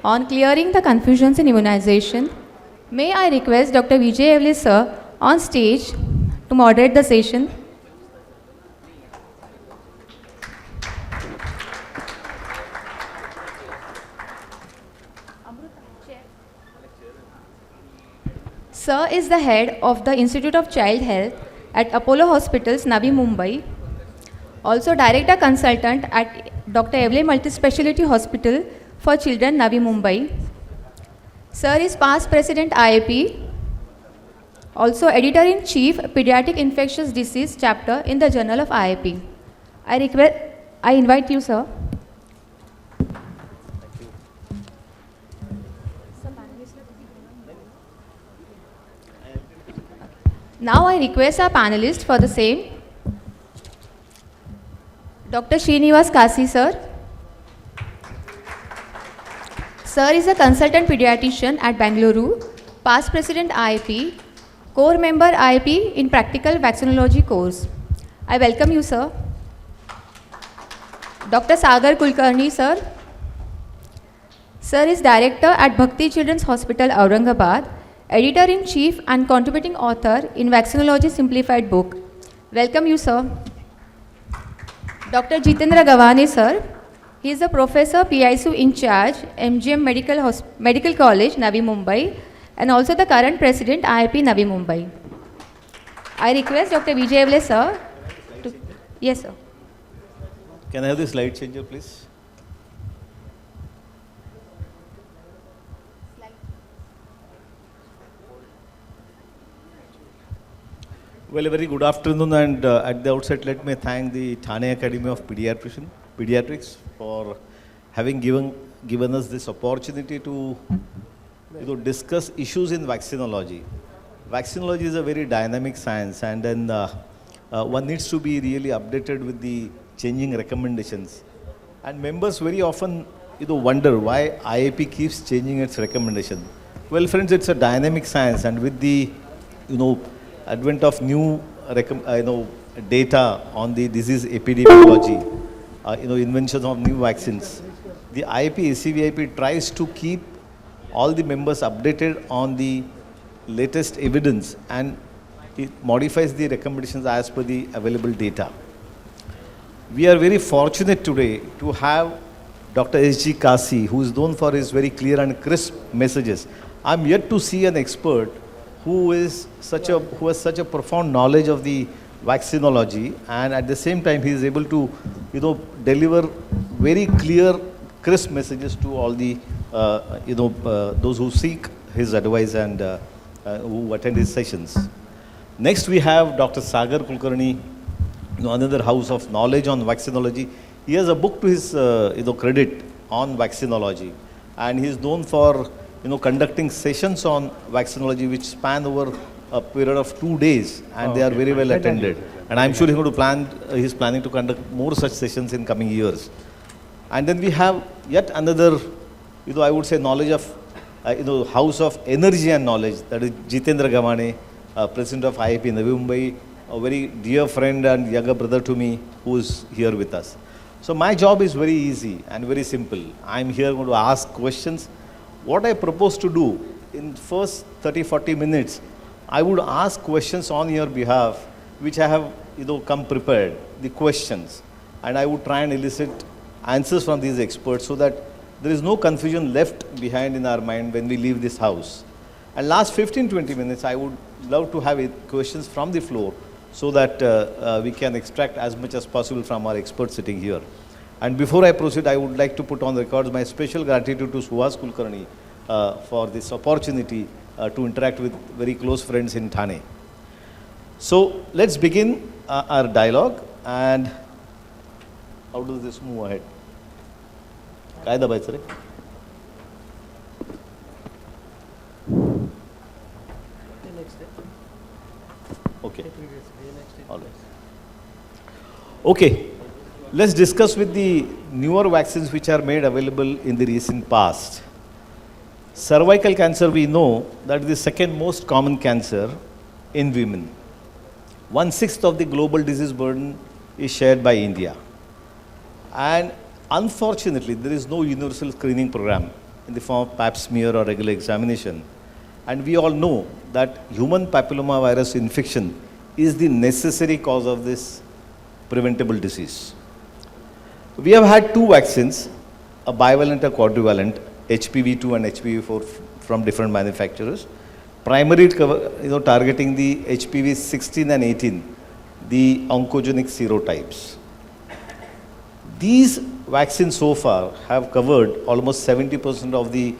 on clearing the confusions in immunization. May I request Dr. Vijay Yeole sir on stage to moderate the session. Sir is the head of the Institute of Child Health at Apollo Hospitals, Navi Mumbai. Also Director Consultant at Dr. Yeole Multispeciality Hospital for Children, Navi Mumbai. Sir is past President IAP. Also Editor-in-Chief, Pediatric Infectious Disease Chapter in the Journal of IAP. I invite you, sir. Now I request our panelists for the same. Dr. Srinivas Kasi, sir. Sir is a consultant pediatrician at Bangalore, past president IIP, core member IIP in practical vaccinology course. I welcome you, sir. Dr. Sagar Kulkarni, sir. Sir is director at Bhakti Children's Hospital, Aurangabad, editor-in-chief and contributing author in Vaccinology Simplified book. Welcome you, sir. Dr. Jeetendra Gavhane, sir. He is a professor PISU in charge, MGM Medical College, Navi Mumbai, and also the current president, IIP Navi Mumbai. I request Dr. Vijay Yeole, sir. Yes, sir. Can I have the slide changer, please? Well, a very good afternoon, and at the outset, let me thank the Thane Academy of Pediatrics for having given us this opportunity to discuss issues in vaccinology. Vaccinology is a very dynamic science, and then one needs to be really updated with the changing recommendations. And members very often wonder why IAP keeps changing its recommendation. Well, friends, it's a dynamic science, and with the advent of new data on the disease epidemiology, invention of new vaccines, the IAP, ACVIP tries to keep all the members updated on the latest evidence, and it modifies the recommendations as per the available data. We are very fortunate today to have Dr. S.G. Kasi, who is known for his very clear and crisp messages. I'm yet to see an expert who has such a profound knowledge of the vaccinology, and at the same time he is able to deliver very clear, crisp messages to all the those who seek his advice and who attend his sessions. Next we have Dr. Sagar Kulkarni, another house of knowledge on vaccinology. He has a book to his credit on vaccinology, and he is known for conducting sessions on vaccinology which span over a period of 2 days, and they are very well attended. And I'm sure he's planning to conduct more such sessions in coming years. And then we have yet another, I would say, knowledge of, house of energy and knowledge, that is Jeetendra Gavhane, president of IIP Navi Mumbai, a very dear friend and younger brother to me, who is here with us. So my job is very easy and very simple. I'm here going to ask questions. What I propose to do in first 30-40 minutes, I would ask questions on your behalf, which I have come prepared, the questions, and I would try and elicit answers from these experts so that there is no confusion left behind in our mind when we leave this house. And last 15-20 minutes, I would love to have questions from the floor so that we can extract as much as possible from our experts sitting here. And before I proceed, I would like to put on record my special gratitude to Suhas Kulkarni for this opportunity to interact with very close friends in Thane. So let's begin our dialogue. And how does this move ahead? काय दाबायचं रे? Okay. All right. Okay. Let's discuss with the newer vaccines which are made available in the recent past. Cervical cancer, we know that is the second most common cancer in women. 1/6 of the global disease burden is shared by India. And unfortunately, there is no universal screening program in the form of pap smear or regular examination. And we all know that human papillomavirus infection is the necessary cause of this preventable disease. We have had two vaccines, a bivalent and quadrivalent, HPV2 and HPV4 from different manufacturers. Primary targeting the HPV 16 and 18, the oncogenic serotypes. These vaccines so far have covered almost 70% of the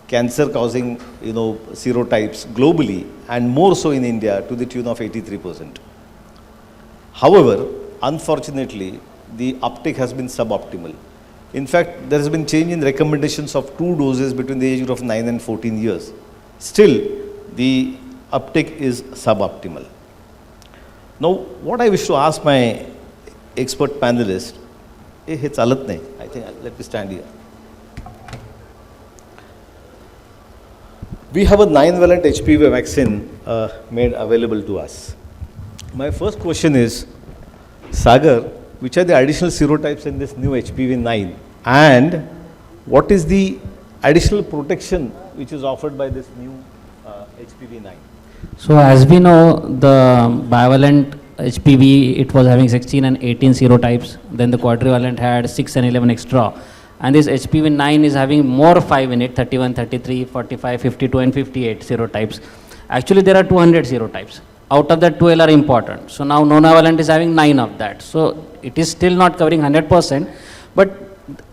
cancer causing serotypes globally, and more so in India to the tune of 83%. However, unfortunately, the uptake has been suboptimal. In fact, there has been change in recommendations of 2 doses between the age of 9 and 14 years. Still, the uptake is suboptimal. Now, what I wish to ask my expert panelist, I think, let me stand here. We have a 9-valent HPV vaccine made available to us. My first question is, Sagar, which are the additional serotypes in this new HPV-9, and what is the additional protection which is offered by this new HPV-9? So as we know, the bivalent HPV, it was having 16 and 18 serotypes, then the quadrivalent had 6 and 11 extra, and this HPV-9 is having more 5 in it, 31, 33, 45, 52 and 58 serotypes. Actually there are 200 serotypes. Out of that, 12 are important. So now nonavalent is having 9 of that. So it is still not covering 100%, but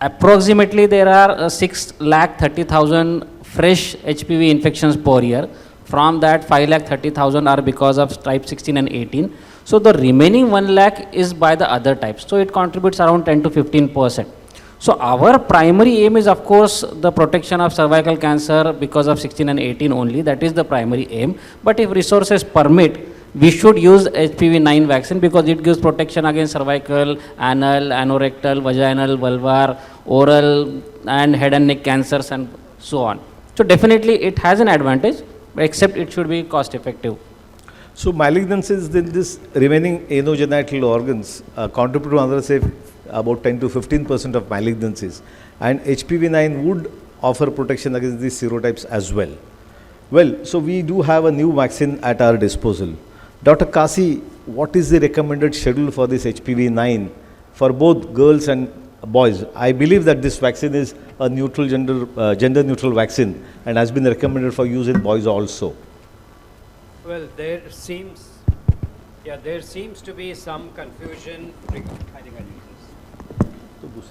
approximately there are 6,30,000 fresh HPV infections per year. From that, 5,30,000 are because of type 16 and 18. So the remaining 1 lakh is by the other types. So it contributes around 10 to 15%. So our primary aim is, of course, the protection of cervical cancer because of 16 and 18 only. That is the primary aim. But if resources permit, we should use HPV-9 vaccine because it gives protection against cervical, anal, anorectal, vaginal, vulvar, oral, and head and neck cancers and so on. So definitely it has an advantage, except it should be cost effective. So malignancies in this remaining anogenital organs contribute to another, say, about 10 to 15% of malignancies, and HPV-9 would offer protection against these serotypes as well. Well, so we do have a new vaccine at our disposal. Dr. Kasi, what is the recommended schedule for this HPV-9 for both girls and boys? I believe that this vaccine is a neutral gender neutral vaccine and has been recommended for use in boys also. Well, there seems to be some confusion.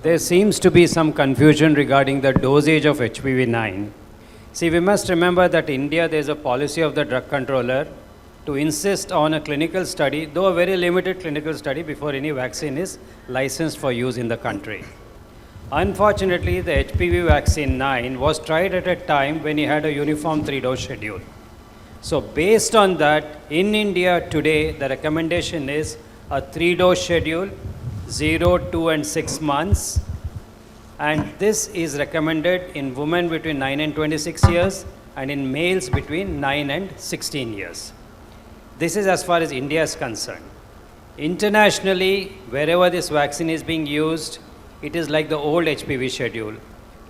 There seems to be some confusion regarding the dosage of HPV-9. See, we must remember that in India there is a policy of the drug controller to insist on a clinical study, though a very limited clinical study, before any vaccine is licensed for use in the country. Unfortunately, the HPV vaccine 9 was tried at a time when he had a uniform 3-dose schedule. So based on that, in India today, the recommendation is a 3-dose schedule, 0, 2 and 6 months. And this is recommended in women between 9 and 26 years and in males between 9 and 16 years. This is as far as India is concerned. Internationally, wherever this vaccine is being used, it is like the old HPV schedule.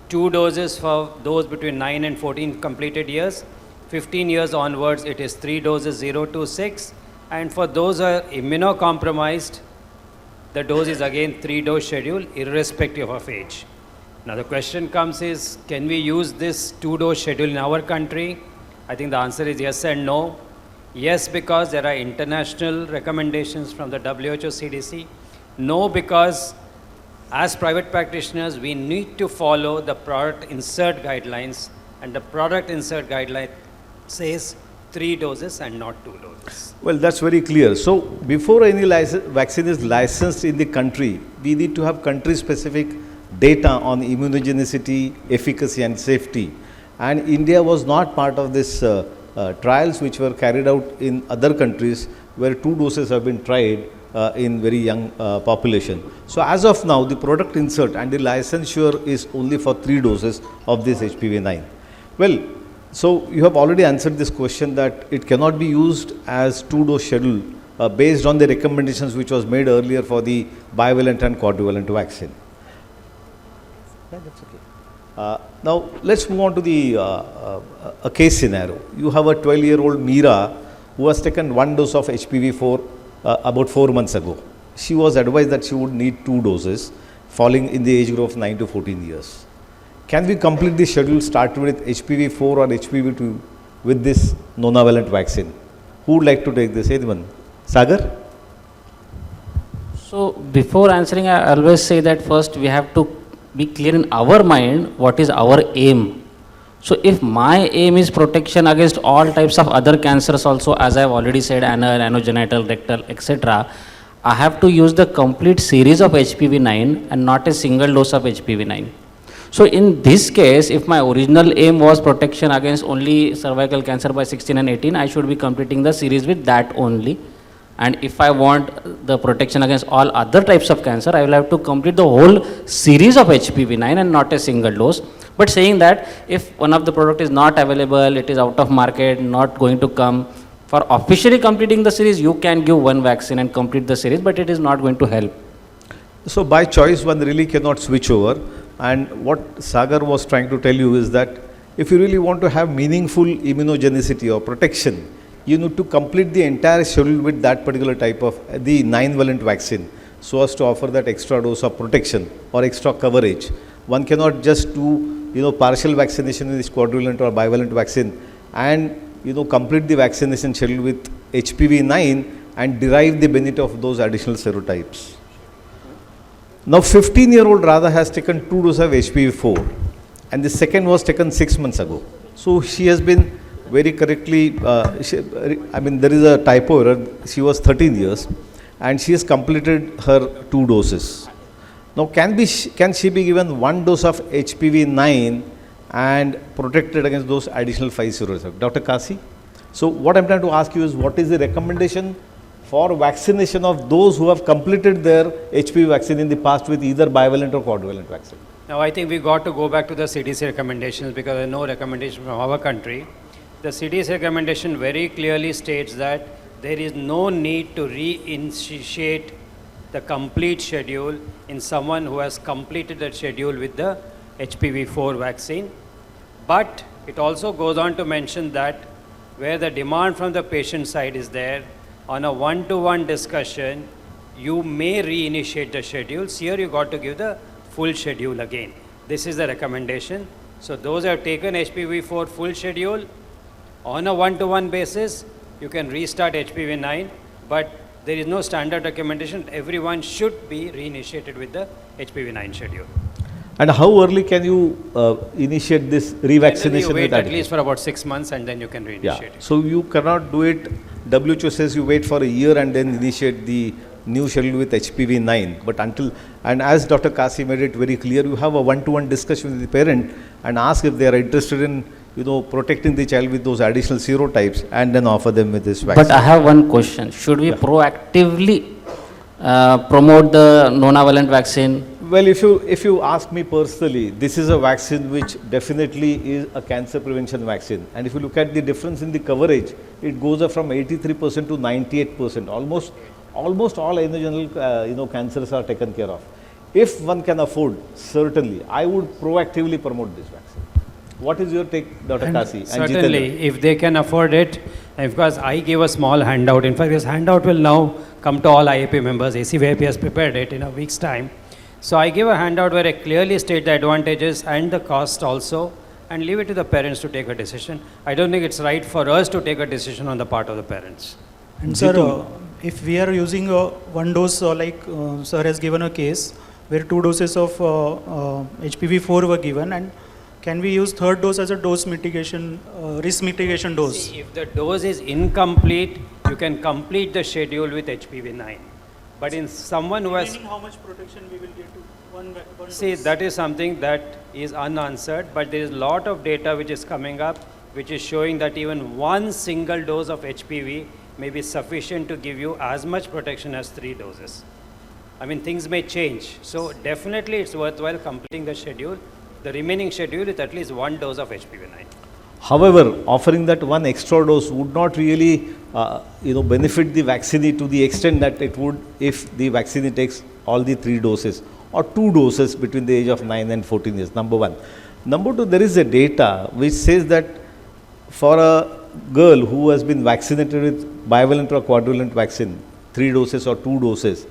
2 doses for those between 9 and 14 completed years. 15 years onwards, it is 3 doses, 0 to 6. And for those who are immunocompromised, the dose is again 3-dose schedule, irrespective of age. Now the question comes is, can we use this 2-dose schedule in our country? I think the answer is yes and no. Yes, because there are international recommendations from the WHO, CDC. No, because as private practitioners, we need to follow the product insert guidelines, and the product insert guideline says 3 doses and not 2 doses. Well, that's very clear. So before any vaccine is licensed in the country, we need to have country-specific data on immunogenicity, efficacy and safety. And India was not part of this trials which were carried out in other countries where 2 doses have been tried in very young population. So as of now, the product insert and the licensure is only for 3 doses of this HPV-9. Well, so you have already answered this question that it cannot be used as 2-dose schedule based on the recommendations which was made earlier for the bivalent and quadrivalent vaccine. Yeah, that's okay. Now, let's move on to the a case scenario. You have a 12-year-old Meera who has taken one dose of HPV4 about 4 months ago. She was advised that she would need 2 doses, falling in the age group of 9 to 14 years. Can we complete the schedule started with HPV4 or HPV2 with this nonavalent vaccine? Who would like to take this? Anyone? Sagar? So before answering, I always say that first we have to be clear in our mind what is our aim. So if my aim is protection against all types of other cancers also, as I have already said, anal, anogenital, rectal, etc., I have to use the complete series of HPV9 and not a single dose of HPV9. So in this case, if my original aim was protection against only cervical cancer by 16 and 18, I should be completing the series with that only. And if I want the protection against all other types of cancer, I will have to complete the whole series of HPV9 and not a single dose. But saying that if one of the product is not available, it is out of market, not going to come, for officially completing the series, you can give one vaccine and complete the series, but it is not going to help. So by choice, one really cannot switch over. And what Sagar was trying to tell you is that if you really want to have meaningful immunogenicity or protection, you need to complete the entire schedule with that particular type of the 9-valent vaccine so as to offer that extra dose of protection or extra coverage. One cannot just do partial vaccination with this quadrivalent or bivalent vaccine and complete the vaccination schedule with HPV9 and derive the benefit of those additional serotypes. Now 15-year-old Radha has taken 2 doses of HPV4 and the second was taken 6 months ago. So she has been very correctly, there is a typo error, she was 13 years and she has completed her 2 doses. Now can she be given 1 dose of HPV9 and protected against those additional 5 serotypes? Dr. Kasi? So what I am trying to ask you is what is the recommendation for vaccination of those who have completed their HPV vaccine in the past with either bivalent or quadrivalent vaccine? Now, I think we got to go back to the CDC recommendations because there are no recommendation from our country. The CDC recommendation very clearly states that there is no need to reinitiate the complete schedule in someone who has completed that schedule with the HPV4 vaccine. But it also goes on to mention that where the demand from the patient side is there, on a one-to-one discussion, you may reinitiate the schedules. Here you got to give the full schedule again. This is the recommendation. So those who have taken HPV4 full schedule, on a one-to-one basis, you can restart HPV9, but there is no standard recommendation. Everyone should be reinitiated with the HPV9 schedule. And how early can you initiate this revaccination? You wait at least for about 6 months and then you can reinitiate it. So you cannot do it, WHO says you wait for a year and then initiate the new schedule with HPV9. But and as Dr. Kasi made it very clear, you have a one-to-one discussion with the parent and ask if they are interested in protecting the child with those additional serotypes and then offer them with this vaccine. But I have one question. Should we proactively promote the nonavalent vaccine? Well, if you ask me personally, this is a vaccine which definitely is a cancer prevention vaccine. And if you look at the difference in the coverage, it goes up from 83% to 98%. Almost all anogenital cancers are taken care of. If one can afford, certainly, I would proactively promote this vaccine. What is your take, Dr. Kasi? And certainly, Jeetendra? if they can afford it, and because I gave a small handout. In fact, this handout will now come to all IAP members. ACVIP has prepared it in a week's time. So I give a handout where I clearly state the advantages and the cost also, and leave it to the parents to take a decision. I don't think it's right for us to take a decision on the part of the parents. And sir, if we are using one dose, like sir has given a case where 2 doses of HPV4 were given, and can we use third dose as a dose mitigation, risk mitigation dose? See, if the dose is incomplete, you can complete the schedule with HPV9. But in someone who has... How much protection we will get to one See, dose? that is something that is unanswered, but there is a lot of data which is coming up, which is showing that even one single dose of HPV may be sufficient to give you as much protection as 3 doses. I mean, things may change. So definitely it's worthwhile completing the schedule, the remaining schedule with at least 1 dose of HPV9. However, offering that one extra dose would not really benefit the vaccinee to the extent that it would if the vaccinee takes all the 3 doses or 2 doses between the age of 9 and 14 years, number one. Number two, there is a data which says that for a girl who has been vaccinated with bivalent or quadrivalent vaccine, 3 doses or 2 doses,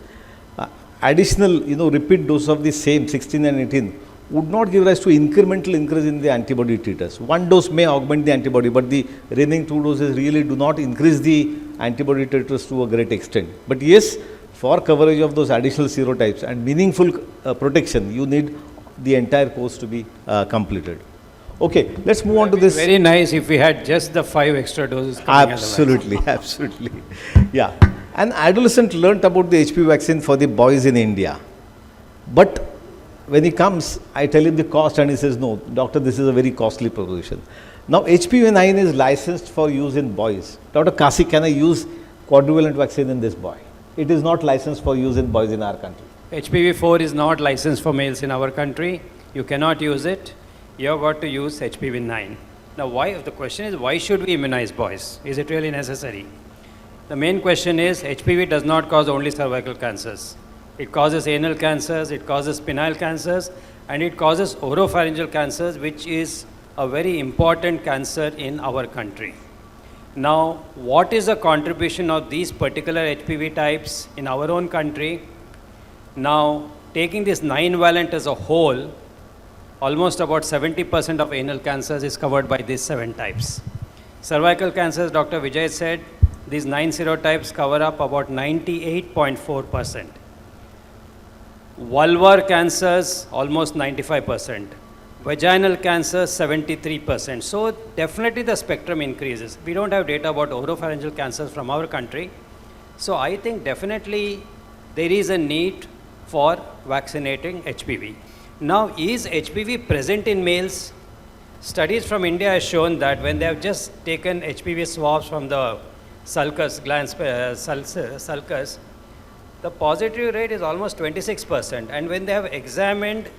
additional, repeat dose of the same 16 and 18 would not give rise to incremental increase in the antibody titers. 1 dose may augment the antibody, but the remaining 2 doses really do not increase the antibody titers to a great extent. But yes, for coverage of those additional serotypes and meaningful protection, you need the entire course to be completed. Okay, let's move on to this. Very nice if we had just the 5 extra doses coming Absolutely, absolutely. Yeah. An adolescent learnt about the HPV vaccine for the boys in India. But when he comes, I tell him the cost and he says, no, doctor, this is a very costly proposition. Now, HPV-9 is licensed for use in boys. Dr. Kasi, can I use quadrivalent vaccine in this boy? It is not licensed for use in boys in our country. HPV-4 is not licensed for males in our country. You cannot use it. You have got to use HPV-9. Now, the question is, why should we immunize boys? Is it really necessary? The main question is, HPV does not cause only cervical cancers. It causes anal cancers, it causes penile cancers, and it causes oropharyngeal cancers, which is a very important cancer in our country. Now, what is the contribution of these particular HPV types in our own country? Now, taking this 9-valent as a whole, almost about 70% of anal cancers is covered by these 7 types. Cervical cancers, Dr. Vijay said, these 9 serotypes cover up about 98.4%. Vulvar cancers, almost 95%. Vaginal cancers, 73%. So definitely the spectrum increases. We don't have data about oropharyngeal cancers from our country. So I think definitely there is a need for vaccinating HPV. Now, is HPV present in males? Studies from India have shown that when they have just taken HPV swabs from the sulcus, sulcus, the positive rate is almost 26%. And when they have examined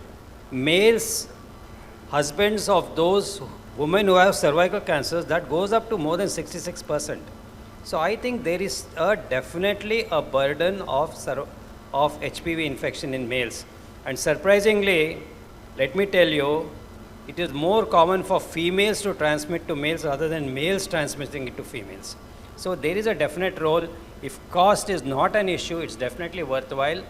males, husbands of those women who have cervical cancers, that goes up to more than 66%. So I think there is definitely a burden of HPV infection in males. And surprisingly, let me tell you, it is more common for females to transmit to males rather than males transmitting it to females. So there is a definite role. If cost is not an issue, it's definitely worthwhile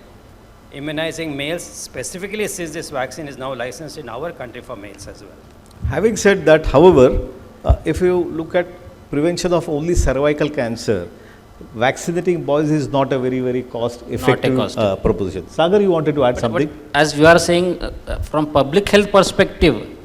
immunizing males, specifically since this vaccine is now licensed in our country for males as well. Having said that, however, if you look at prevention of only cervical cancer, vaccinating boys is not a very, very cost-effective proposition. Sagar, you wanted to add something? But as you are saying, from public health perspective,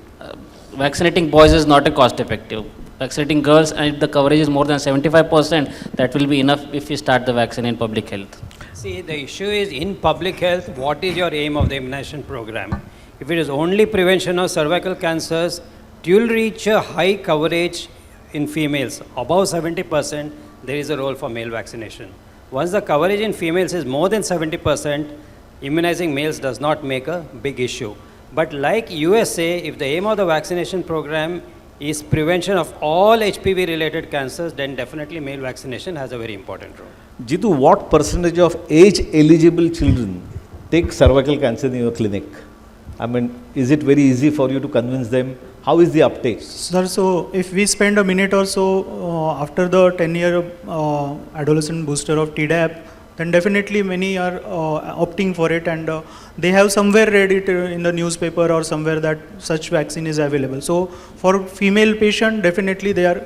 vaccinating boys is not a cost-effective. Vaccinating girls, and if the coverage is more than 75%, that will be enough if we start the vaccine in public health. See, the issue is in public health, what is your aim of the immunization program? If it is only prevention of cervical cancers, you will reach a high coverage in females. Above 70%, there is a role for male vaccination. Once the coverage in females is more than 70%, immunizing males does not make a big issue. But like USA, if the aim of the vaccination program is prevention of all HPV related cancers, then definitely male vaccination has a very important role. Jitu, what percentage of age eligible children take cervical cancer in your clinic? I mean, is it very easy for you to convince them? How is the uptake? Sir, so if we spend a minute or so after the 10-year adolescent booster of Tdap, then definitely many are opting for it, and they have somewhere read it in the newspaper or somewhere that such vaccine is available. So for female patient, definitely they are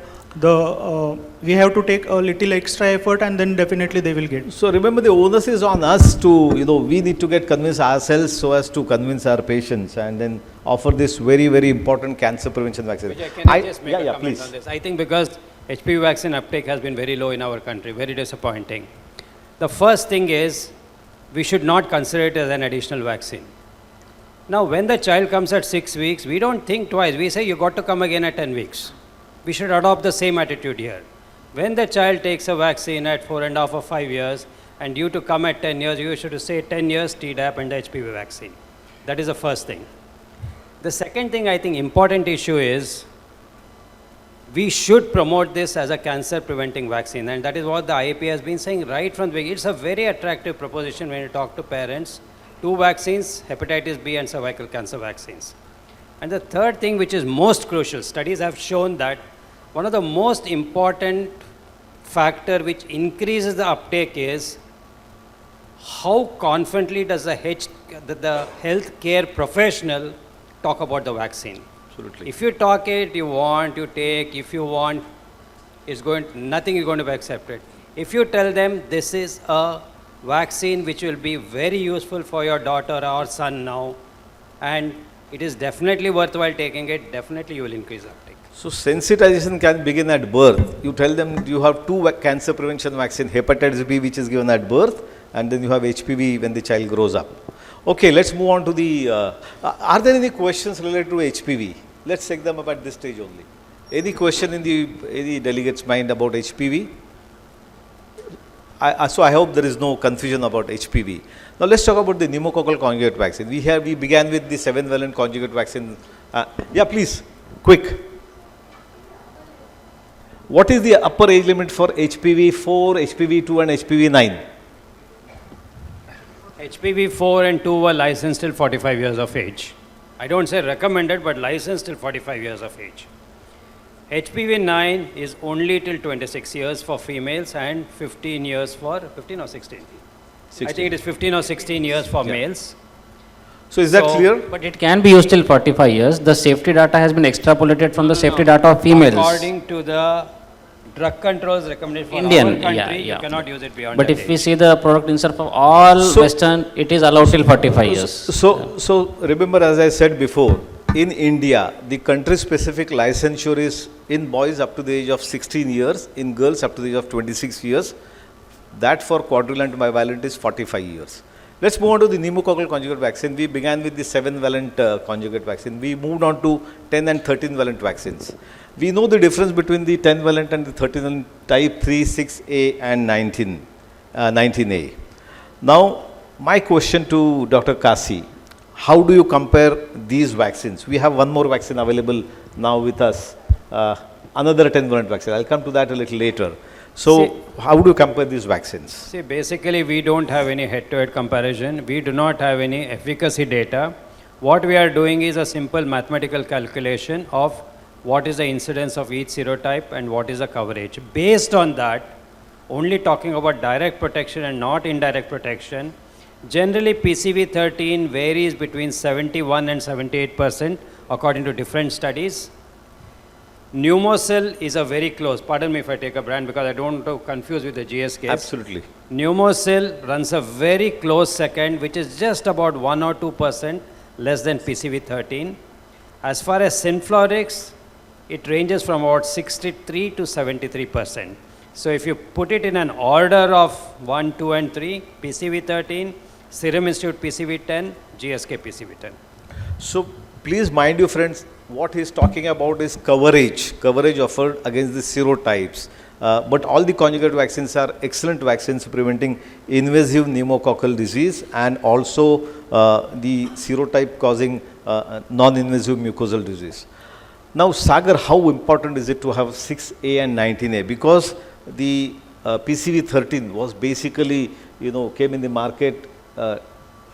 we have to take a little extra effort, and then definitely they will get. So remember, the onus is on us to, we need to get convinced ourselves so as to convince our patients and then offer this very, very important cancer prevention vaccine. Vijay, can I just make a comment please. on this? I think because HPV vaccine uptake has been very low in our country, very disappointing. The first thing is, we should not consider it as an additional vaccine. Now, when the child comes at 6 weeks, we don't think twice. We say, you got to come again at 10 weeks. We should adopt the same attitude here. When the child takes a vaccine at 4.5 or 5 years, and due to come at 10 years, you should say 10 years Tdap and the HPV vaccine. That is the first thing. The second thing, I think important issue is, we should promote this as a cancer preventing vaccine, and that is what the IAP has been saying right from the beginning. It's a very attractive proposition when you talk to parents. 2 vaccines, hepatitis B and cervical cancer vaccines. And the third thing, which is most crucial, studies have shown that one of the most important factor which increases the uptake is how confidently does the healthcare professional talk about the vaccine. Absolutely. If you talk it, you want, you take. If you want, nothing is going to be accepted. If you tell them this is a vaccine which will be very useful for your daughter or son now, and it is definitely worthwhile taking it, definitely you will increase uptake. So sensitization can begin at birth. You tell them you have two cancer prevention vaccine, hepatitis B which is given at birth, and then you have HPV when the child grows up. Okay, let's move on to the, are there any questions related to HPV? Let's take them up at this stage only. Any question in any delegate's mind about HPV? So I hope there is no confusion about HPV. Now let's talk about the pneumococcal conjugate vaccine. We began with the 7-valent conjugate vaccine. Yeah, please, quick. What is the upper age limit for HPV 4, HPV 2 and HPV 9? HPV 4 and 2 were licensed till 45 years of age. I don't say recommended, but licensed till 45 years of age. HPV 9 is only till 26 years for females and 15 years for, 15 or 16? 16. I think it is 15 or 16 years for males. So is that clear? But it can be used till 45 years. The safety data has been extrapolated from the safety data of females. According to the drug control's recommendation for Indian, our country, yeah. you cannot use it beyond But that if we age. see the product insert for all Western, it is allowed till 45 years. So remember, as I said before, in India, the country-specific licensure is in boys up to the age of 16 years, in girls up to the age of 26 years. That for quadrivalent and bivalent is 45 years. Let's move on to the pneumococcal conjugate vaccine. We began with the 7-valent conjugate vaccine. We moved on to 10 and 13-valent vaccines. We know the difference between the 10-valent and the 13-valent type 3, 6A and 19A. Now, my question to Dr. Kasi, how do you compare these vaccines? We have one more vaccine available now with us, another 10-valent vaccine. I'll come to that a little later. So, how do you compare these vaccines? See, basically, we don't have any head-to-head comparison. We do not have any efficacy data. What we are doing is a simple mathematical calculation of what is the incidence of each serotype and what is the coverage. Based on that, only talking about direct protection and not indirect protection, generally PCV13 varies between 71 and 78% according to different studies. Pneumocell is a very close, pardon me if I take a brand because I don't want to confuse with the GSK. Absolutely. Pneumocell runs a very close second, which is just about 1 or 2% less than PCV13. As far as Synflorix, it ranges from about 63 to 73%. So if you put it in an order of 1, 2 and 3, PCV13, Serum Institute PCV10, GSK PCV10. So please mind you friends, what he is talking about is coverage offered against the serotypes. But all the conjugate vaccines are excellent vaccines preventing invasive pneumococcal disease and also the serotype causing non-invasive mucosal disease. Now, Sagar, how important is it to have 6A and 19A? Because the PCV13 was basically, came in the market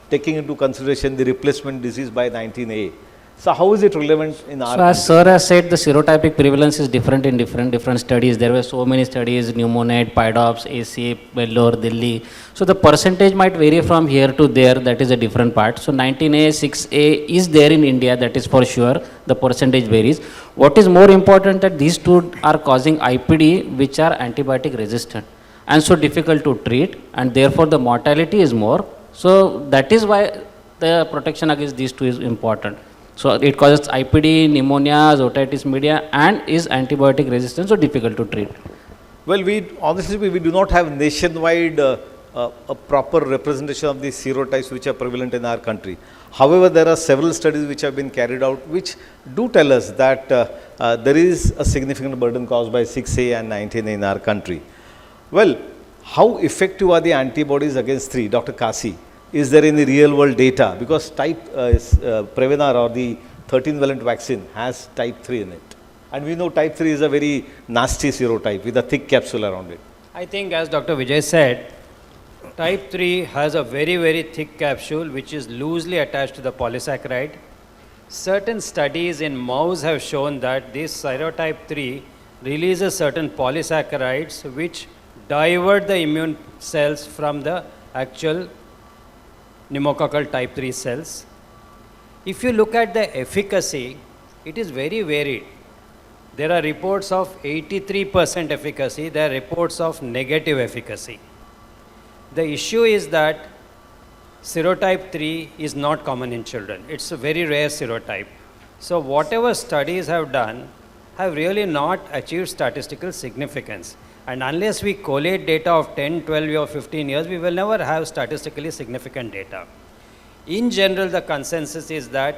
taking into consideration the replacement disease by 19A. So how is it relevant in our So as Sir has said, the serotypic prevalence is different in different studies. There were so many studies, Pneumonet, PIDOPS, AC, Vellore, Delhi. So the percentage might vary from here to there, that is a different part. So 19A, 6A is there in India, that is for sure, the percentage varies. What is more important that these two are causing IPD which are antibiotic resistant and so difficult to treat and therefore the mortality is more. So that is why the protection against these two is important. So it causes IPD, pneumonia, otitis media and is antibiotic resistant, so difficult to treat. Well, honestly, we do not have nationwide a proper representation of the serotypes which are prevalent in our country. However, there are several studies which have been carried out which do tell us that there is a significant burden caused by 6A and 19A in our country. Well, how effective are the antibodies against 3? Dr. Kasi, is there any real world data? Because Prevenar or the 13-valent vaccine has type 3 in it. And we know type 3 is a very nasty serotype with a thick capsule around it. I think as Dr. Vijay said, type 3 has a very, very thick capsule which is loosely attached to the polysaccharide. certain studies in mouse have shown that this serotype 3 releases certain polysaccharides which divert the immune cells from the actual pneumococcal type 3 cells. If you look at the efficacy, it is very varied. There are reports of 83% efficacy, there are reports of negative efficacy. The issue is that serotype 3 is not common in children. It's a very rare serotype. So whatever studies have done have really not achieved statistical significance. And unless we collate data of 10, 12 or 15 years, we will never have statistically significant data. In general, the consensus is that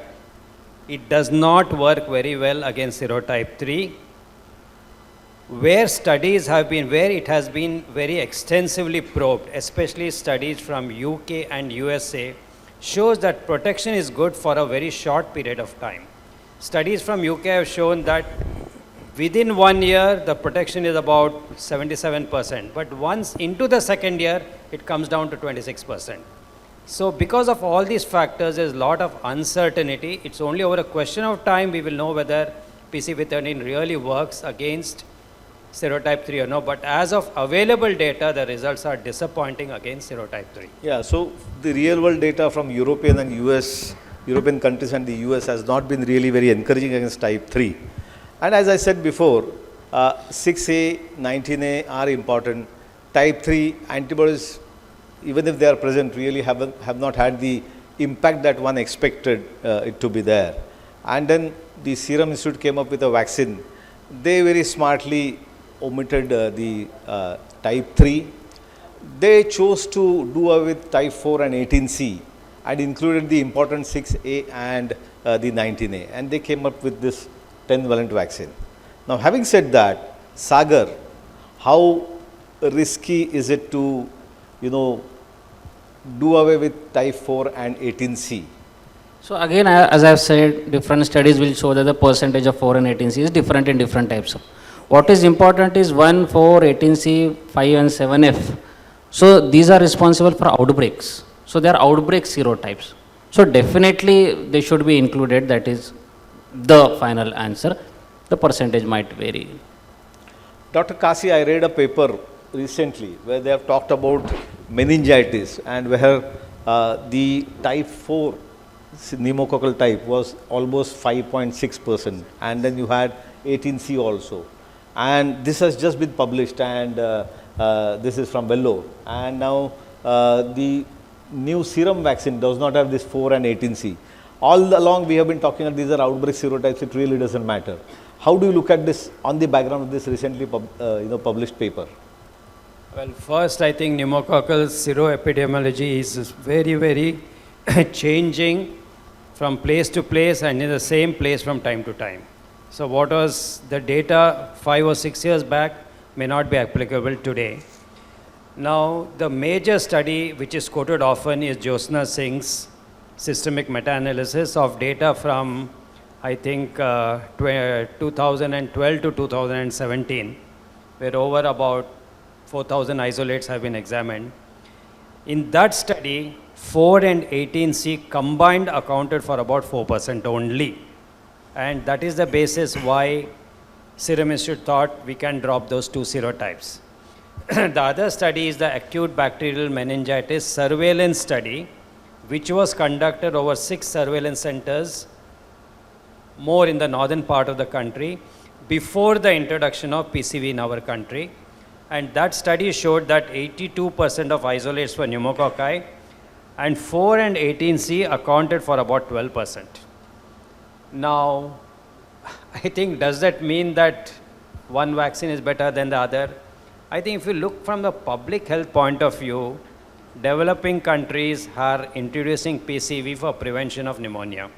it does not work very well against serotype 3. Where studies have been, where it has been very extensively probed, especially studies from UK and USA, shows that protection is good for a very short period of time. Studies from UK have shown that within 1 year, the protection is about 77%, but once into the second year, it comes down to 26%. So because of all these factors, there's a lot of uncertainty. It's only over a question of time we will know whether PCV13 really works against serotype 3 or no, but as of available data, the results are disappointing against serotype 3. Yeah, so the real world data from European and US, European countries and the US has not been really very encouraging against type 3. And as I said before, 6A, 19A are important. Type 3 antibodies, even if they are present, really have not had the impact that one expected it to be there. And then the Serum Institute came up with a vaccine. They very smartly omitted the type 3. They chose to do away with type 4 and 18C and included the important 6A and the 19A. And they came up with this 10-valent vaccine. Now, having said that, Sagar, how risky is it to, do away with type 4 and 18C? So again, as I have said, different studies will show that the percentage of 4 and 18C is different in different types. What is important is 1, 4, 18C, 5 and 7F. So these are responsible for outbreaks. So they are outbreak serotypes. So definitely they should be included. That is the final answer. The percentage might vary. Dr. Kasi, I read a paper recently where they have talked about meningitis and where the type 4 pneumococcal type was almost 5.6%, and then you had 18C also. And this has just been published, and this is from Vellore. And now the new serum vaccine does not have this 4 and 18C. All along we have been talking that these are outbreak serotypes, it really doesn't matter. How do you look at this on the background of this recently published paper? Well, first I think pneumococcal seroepidemiology is very, very changing from place to place and in the same place from time to time. So what was the data 5 or 6 years back may not be applicable today. Now, the major study which is quoted often is Jyotsna Singh's systemic meta-analysis of data from, I think, 2012 to 2017, where over about 4,000 isolates have been examined. In that study, 4 and 18C combined accounted for about 4% only. And that is the basis why Serum Institute thought we can drop those two serotypes. The other study is the acute bacterial meningitis surveillance study, which was conducted over 6 surveillance centers, more in the northern part of the country, before the introduction of PCV in our country. And that study showed that 82% of isolates were pneumococci, and 4 and 18C accounted for about 12%. Now, I think, does that mean that one vaccine is better than the other? I think if you look from the public health point of view, developing countries are introducing PCV for prevention of pneumonia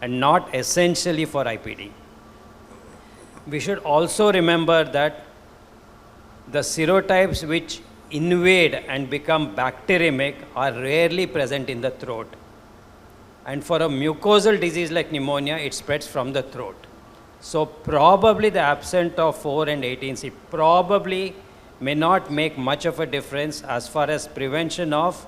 and not essentially for IPD. We should also remember that the serotypes which invade and become bacteremic are rarely present in the throat. And for a mucosal disease like pneumonia, it spreads from the throat. So probably the absence of 4 and 18C probably may not make much of a difference as far as prevention of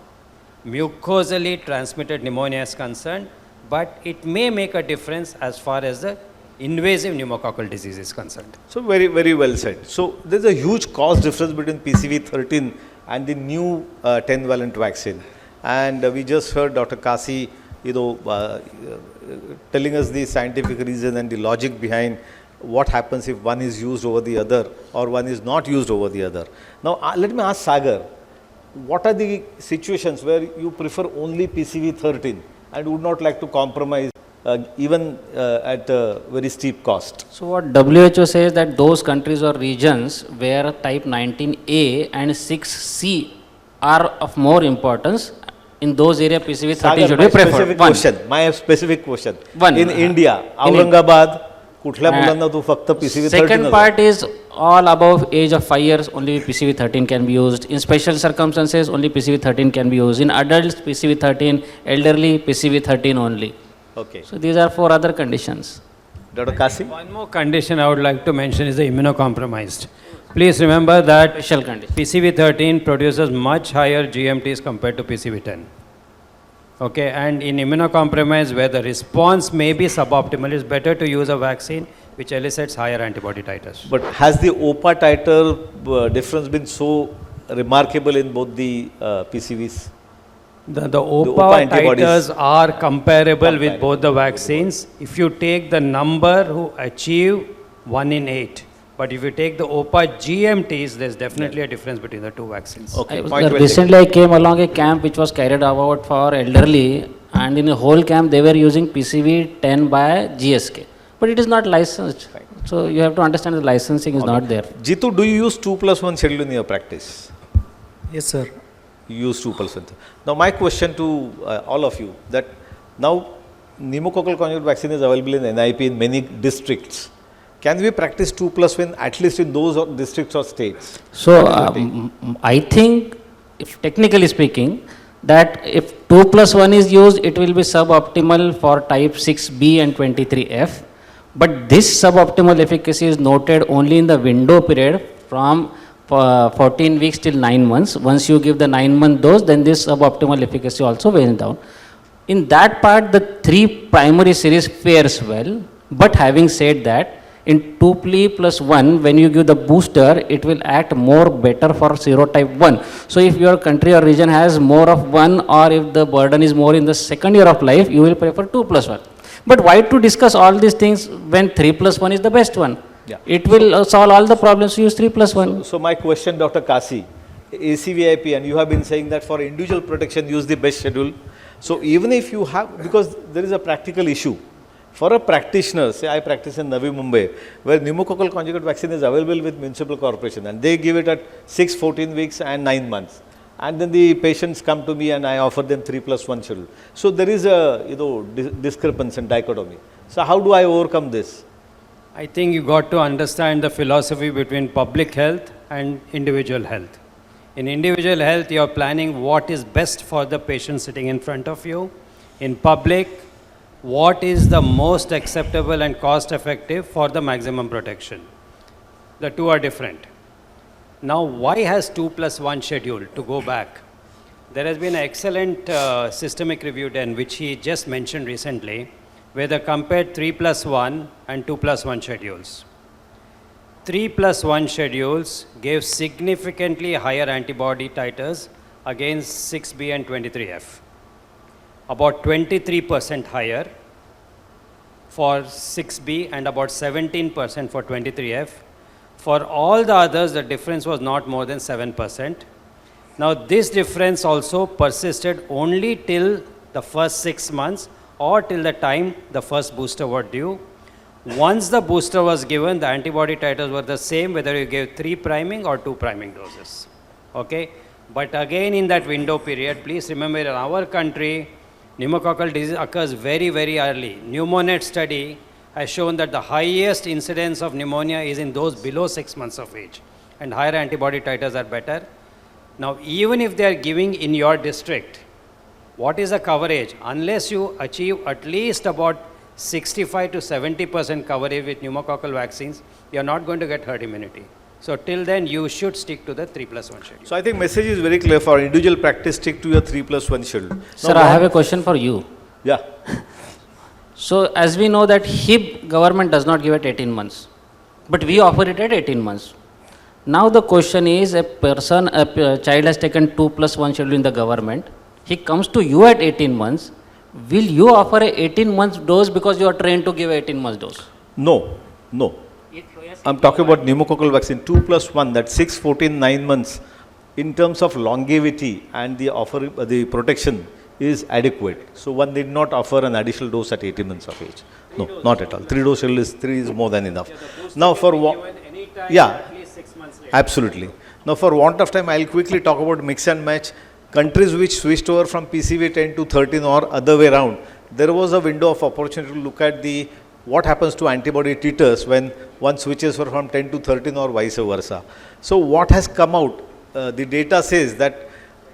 mucosally transmitted pneumonia is concerned. but it may make a difference as far as the invasive pneumococcal disease is concerned. So very, very well said. So there's a huge cost difference between PCV13 and the new 10-valent vaccine. And we just heard Dr. Kasi, telling us the scientific reason and the logic behind what happens if one is used over the other or one is not used over the other. Now, let me ask Sagar, what are the situations where you prefer only PCV13 and would not like to compromise even at a very steep cost? So what WHO says that those countries or regions where type 19A and 6C are of more importance, in those areas PCV13 Sagar, should be preferred. my specific question. One. In India, Aurangabad, कुठल्या मुलांना तू फक्त PCV13 Second part is all above age of 5 years only PCV13 can be used. In special circumstances only PCV13 can be used. In adults PCV13, elderly PCV13 only. Okay. So these are 4 other conditions. Dr. Kasi? One more condition I would like to mention is the immunocompromised. Please remember that Special condition. PCV13 produces much higher GMTs compared to PCV10. Okay, and in immunocompromised where the response may be suboptimal, it's better to use a vaccine which elicits higher antibody titers. But has the OPA titer difference been so remarkable in both the PCVs? The OPA OPA antibodies titers are comparable with both the vaccines. If you take the number who achieve 1 in 8, but if you take the OPA GMTs, there's definitely a difference between the 2 vaccines. Okay, point well Recently I came along a camp which was carried out for elderly, and in a whole camp they were using PCV10 by GSK. But it is not licensed. Right. So you have to understand the licensing is not there. Jitu, do you use 2+1 schedule in your practice? Yes, sir. You use 2+1. Now my question to all of you, that now pneumococcal conjugate vaccine is available in NIP in many districts. Can we practice 2+1 at least in those districts or states? So I think, if technically speaking, that if 2+1 is used, it will be suboptimal for type 6B and 23F. But this suboptimal efficacy is noted only in the window period from 14 weeks till 9 months. Once you give the 9-month dose, then this suboptimal efficacy also wanes down. In that part, the 3 primary series fares well. But having said that, in 2+1, when you give the booster, it will act more better for serotype 1. So if your country or region has more of 1, or if the burden is more in the second year of life, you will prefer 2+1. But why to discuss all these things when 3+1 is the best one? Yeah. It will solve all the problems to use 3+1. So my question, Dr. Kasi, ACVIP, and you have been saying that for individual protection, use the best schedule. So even if you have, because there is a practical issue. For a practitioner, say I practice in Navi Mumbai, where pneumococcal conjugate vaccine is available with municipal corporation, and they give it at 6, 14 weeks and 9 months. And then the patients come to me and I offer them 3+1 schedule. So there is a discrepancy and dichotomy. So how do I overcome this? I think you got to understand the philosophy between public health and individual health. In individual health, you are planning what is best for the patient sitting in front of you. In public, what is the most acceptable and cost effective for the maximum protection. The two are different. Now, why has 2+1 schedule, to go back? There has been an excellent systemic review done, which he just mentioned recently, where they compared 3+1 and 2+1 schedules. 3+1 schedules gave significantly higher antibody titers against 6B and 23F. About 23% higher for 6B and about 17% for 23F. For all the others, the difference was not more than 7%. Now, this difference also persisted only till the first 6 months or till the time the first booster was due. Once the booster was given, the antibody titers were the same whether you gave 3 priming or 2 priming doses. Okay? But again, in that window period, please remember, in our country, pneumococcal disease occurs very, very early. Pneumonet study has shown that the highest incidence of pneumonia is in those below 6 months of age, and higher antibody titers are better. Now, even if they are giving in your district, what is the coverage? Unless you achieve at least about 65 to 70% coverage with pneumococcal vaccines, you are not going to get herd immunity. So till then, you should stick to the 3+1 schedule. So I think message is very clear for individual practice, stick to your 3+1 schedule. Sir, Now, I have a question for you. Yeah. So as we know that HIB government does not give it 18 months, but we offer it at 18 months. Now the question is, a child has taken 2+1 schedule in the government, he comes to you at 18 months, will you offer a 18 months dose because you are trained to give 18 months dose? No, no. I'm talking about pneumococcal vaccine 2+1, that's 6, 14, 9 months. In terms of longevity and the protection is adequate. So one did not offer an additional dose at 18 months of age. No, not at all. 3-dose schedule is more than enough. Now for at least 6 months later. Absolutely. Now for want of time, I'll quickly talk about mix and match. Countries which switched over from PCV 10 to 13 or other way around, there was a window of opportunity to look at what happens to antibody titers when one switches from 10 to 13 or vice versa. So what has come out, the data says that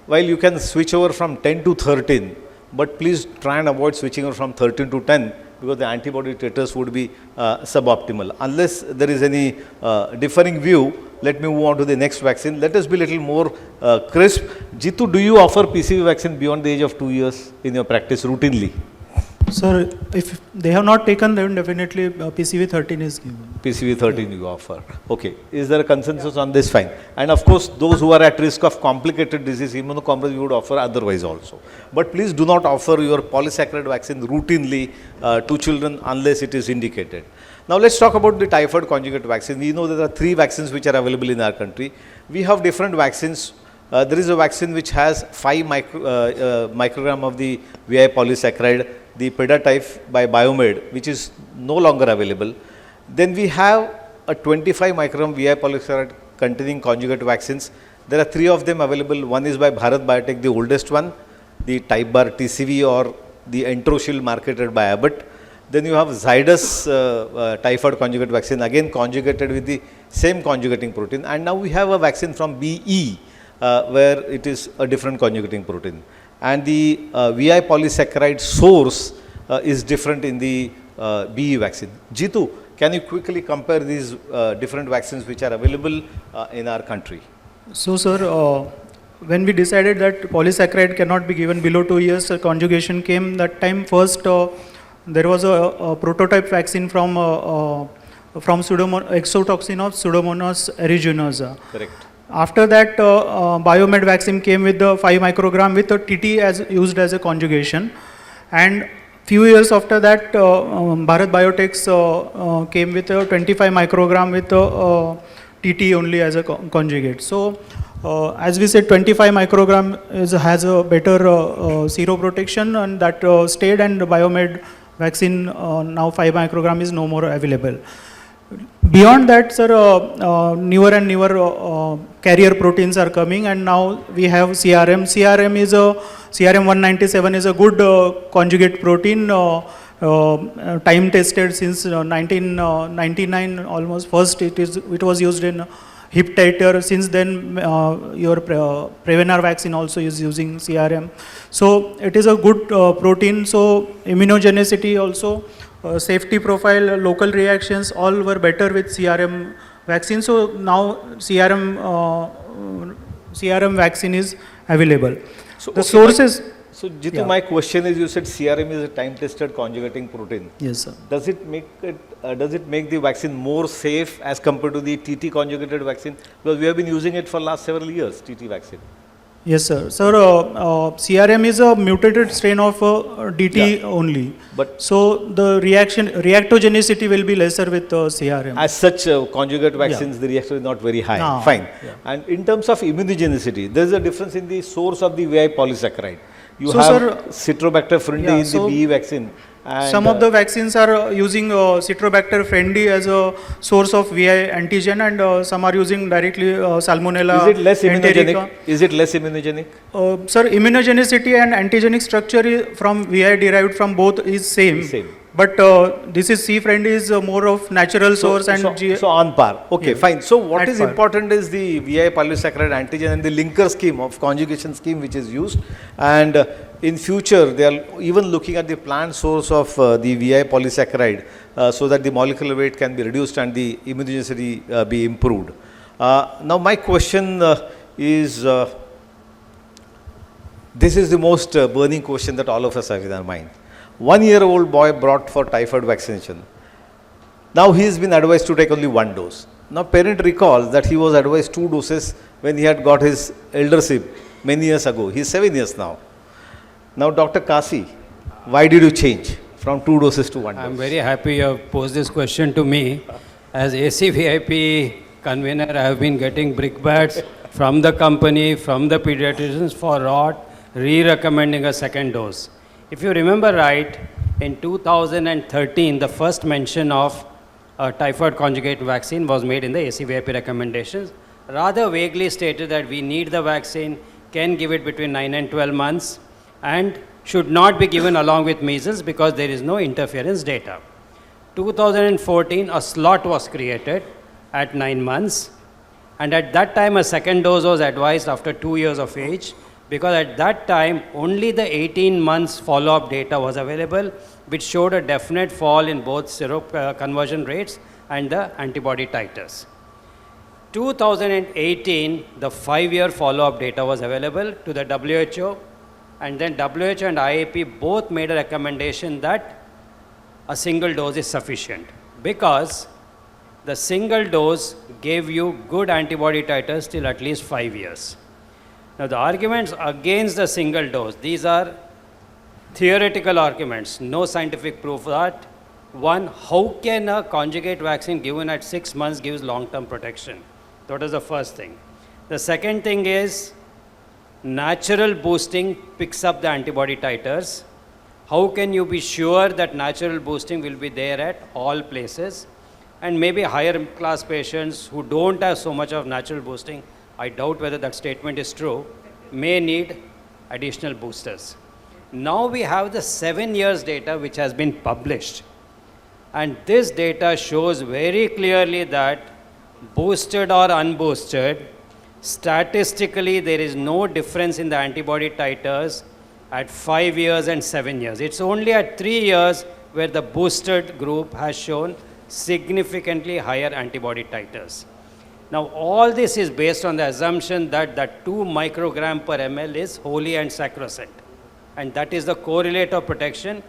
while you can switch over from 10 to 13, but please try and avoid switching over from 13 to 10 because the antibody titers would be suboptimal. Unless there is any differing view, let me move on to the next vaccine. Let us be a little more crisp. Jitu, do you offer PCV vaccine beyond the age of 2 years in your practice routinely? Sir, if they have not taken, then definitely PCV 13 is given. PCV 13 you offer. Okay. Is there a consensus on this? Fine. And of course, those who are at risk of complicated disease, immunocompromised, you would offer otherwise also. But please do not offer your polysaccharide vaccine routinely to children unless it is indicated. Now let's talk about the typhoid conjugate vaccine. We know there are 3 vaccines which are available in our country. We have different vaccines. There is a vaccine which has 5 microgram of the VI polysaccharide, the Pediatrician by Biomed, which is no longer available. Then we have a 25 microgram VI polysaccharide containing conjugate vaccines. There are 3 of them available. One is by Bharat Biotech, the oldest one, the Type Bar TCV or the Entroshield marketed by Abbott. Then you have Zydus typhoid conjugate vaccine, again conjugated with the same conjugating protein. And now we have a vaccine from BE where it is a different conjugating protein. And the VI polysaccharide source is different in the BE vaccine. Jitu, can you quickly compare these different vaccines which are available in our country? So, sir, when we decided that polysaccharide cannot be given below 2 years, conjugation came. That time first there was a prototype vaccine from exotoxin of Pseudomonas aeruginosa. Correct. After that, Biomed vaccine came with the 5 microgram with a TT as used as a conjugation, and few years after that, Bharat Biotech's came with a 25 microgram with a TT only as a conjugate. So, as we said, 25 microgram has a better seroprotection, and that stayed, and Biomed vaccine now 5 microgram is no more available. Beyond that, sir, newer and newer carrier proteins are coming, and now we have CRM. CRM 197 is a good conjugate protein, time tested since 1999 almost. First it was used in hip titer. Since then your Prevenar vaccine also is using CRM. So it is a good protein. So immunogenicity also, safety profile, local reactions, all were better with CRM vaccine. So now CRM vaccine is available. So the sources. So Jitu, my question is, you said CRM is a time-tested conjugating protein. Yes, sir. Does it make the vaccine more safe as compared to the TT conjugated vaccine? Because we have been using it for last several years, TT vaccine. Yes, sir. Sir, CRM is a mutated strain of DT only. But so the reactogenicity will be lesser with CRM. As such, conjugate vaccines, the reaction is not very high. No. Fine. Yeah. And in terms of immunogenicity, there is a difference in the source of the VI polysaccharide. You So, have sir, Citrobacter friendly in the BE vaccine. And some of the vaccines are using Citrobacter friendly as a source of VI antigen, and some are using directly Salmonella. Is it less immunogenic? enterica. Is it less immunogenic? Sir, immunogenicity and antigenic structure from VI derived from both is same. But this is C-friendly is more of natural source and so on par. Okay, Yeah. fine. So what At is par. important is the VI polysaccharide antigen and the linker scheme of conjugation scheme which is used. And in future, they are even looking at the plant source of the VI polysaccharide so that the molecular weight can be reduced and the immunogenicity be improved. Now my question is, this is the most burning question that all of us have in our mind. 1-year-old boy brought for typhoid vaccination. Now he has been advised to take only 1 dose. Now parent recalls that he was advised 2 doses when he had got his eldership many years ago. He is 7 years now. Now Dr. Kasi, why did you change from 2 doses to 1 dose? I'm very happy you have posed this question to me. As ACVIP convener, I have been getting brickbats from the company, from the pediatricians for re-recommending a second dose. If you remember right, in 2013, the first mention of a typhoid conjugate vaccine was made in the ACVIP recommendations. Rather vaguely stated that we need the vaccine, can give it between 9 and 12 months, and should not be given along with measles because there is no interference data. 2014, a slot was created at 9 months, and at that time a second dose was advised after 2 years of age, because at that time only the 18 months follow-up data was available, which showed a definite fall in both seroconversion rates and the antibody titers. 2018, the 5-year follow-up data was available to the WHO, and then WHO and IAP both made a recommendation that a single dose is sufficient, because the single dose gave you good antibody titers till at least 5 years. Now the arguments against the single dose, these are theoretical arguments, no scientific proof that. One, how can a conjugate vaccine given at 6 months gives long-term protection? That is the first thing. The second thing is natural boosting picks up the antibody titers. How can you be sure that natural boosting will be there at all places? And maybe higher class patients who don't have so much of natural boosting, I doubt whether that statement is true, may need additional boosters. Now we have the 7 years data which has been published. And this data shows very clearly that boosted or unboosted, statistically there is no difference in the antibody titers at 5 years and 7 years. It's only at 3 years where the boosted group has shown significantly higher antibody titers. Now all this is based on the assumption that the 2 microgram per ml is holy and sacrosanct. And that is the correlate of protection,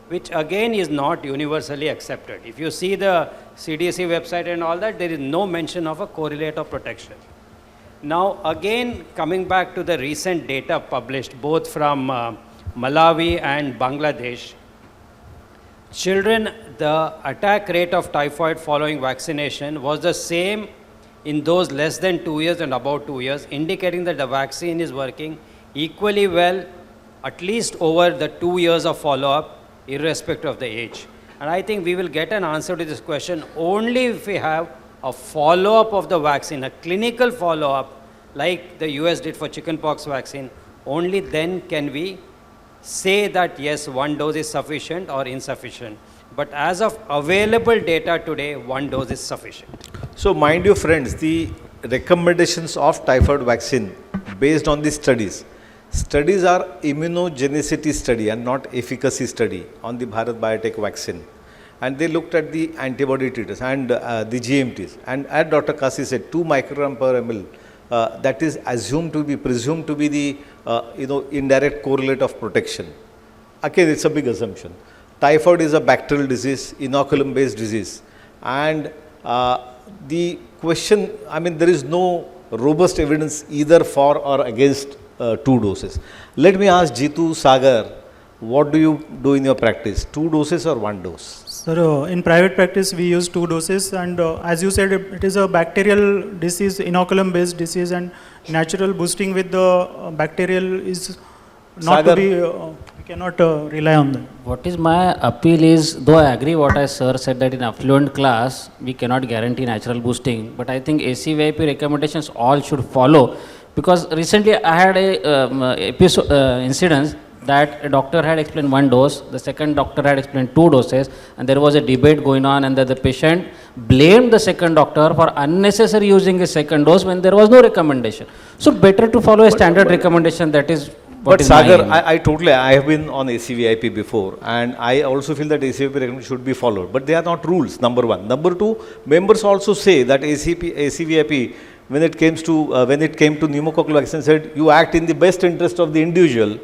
which again is not universally accepted. If you see the CDC website and all that, there is no mention of a correlate of protection. Now again, coming back to the recent data published both from Malawi and Bangladesh, children, the attack rate of typhoid following vaccination was the same in those less than 2 years and about 2 years, indicating that the vaccine is working equally well, at least over the 2 years of follow-up, irrespective of the age. And I think we will get an answer to this question only if we have a follow-up of the vaccine, a clinical follow-up, like the US did for chickenpox vaccine. Only then can we say that yes, 1 dose is sufficient or insufficient. But as of available data today, 1 dose is sufficient. So mind you friends, the recommendations of typhoid vaccine based on the studies are immunogenicity study and not efficacy study on the Bharat Biotech vaccine. And they looked at the antibody titers and the GMTs. And as Dr. Kasi said, 2 microgram per ml, that is presumed to be the indirect correlate of protection. Again, it's a big assumption. Typhoid is a bacterial disease, inoculum based disease. And the question, I mean, there is no robust evidence either for or against 2 doses. Let me ask Jeetu, Sagar, what do you do in your practice? 2 doses or 1 dose? Sir, in private practice we use 2 doses, and as you said, it is a bacterial disease, inoculum based disease, and natural boosting with the bacterial is not Sagar, to be, we cannot rely on that. What is my appeal is, though I agree what I sir said that in affluent class we cannot guarantee natural boosting, but I think ACVIP recommendations all should follow, because recently I had a incident that a doctor had explained 1 dose, the second doctor had explained 2 doses, and there was a debate going on, and that the patient blamed the second doctor for unnecessary using a second dose when there was no recommendation. So better to follow a standard recommendation. That is what but is Sagar, my I have been on ACVIP before, and I also feel that ACVIP recommendation should be followed, but they are not rules, number 1. Number 2, members also say that ACVIP, when it came to pneumococcal vaccine, said you act in the best interest of the individual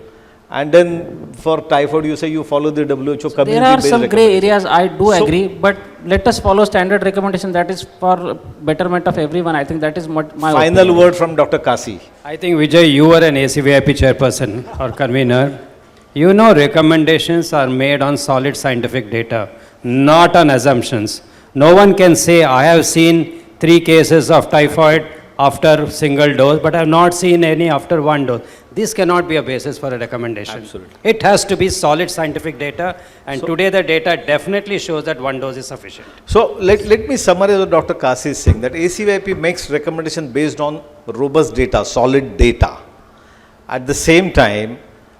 And then for typhoid, you say you follow the WHO community. There are some gray areas, I do agree, but let us follow standard recommendation that is for betterment of everyone. I think that is my Final opinion. word from Dr. Kasi. I think Vijay, you are an ACVIP chairperson or convener. You know recommendations are made on solid scientific data, not on assumptions. No one can say, I have seen 3 cases of typhoid after single dose, but I have not seen any after 1 dose. This cannot be a basis for a recommendation. Absolutely. It has to be solid scientific data, and today the data definitely shows that 1 dose is sufficient. So let me summarize what Dr. Kasi is saying, that ACYP makes recommendation based on robust data, solid data. At the same time,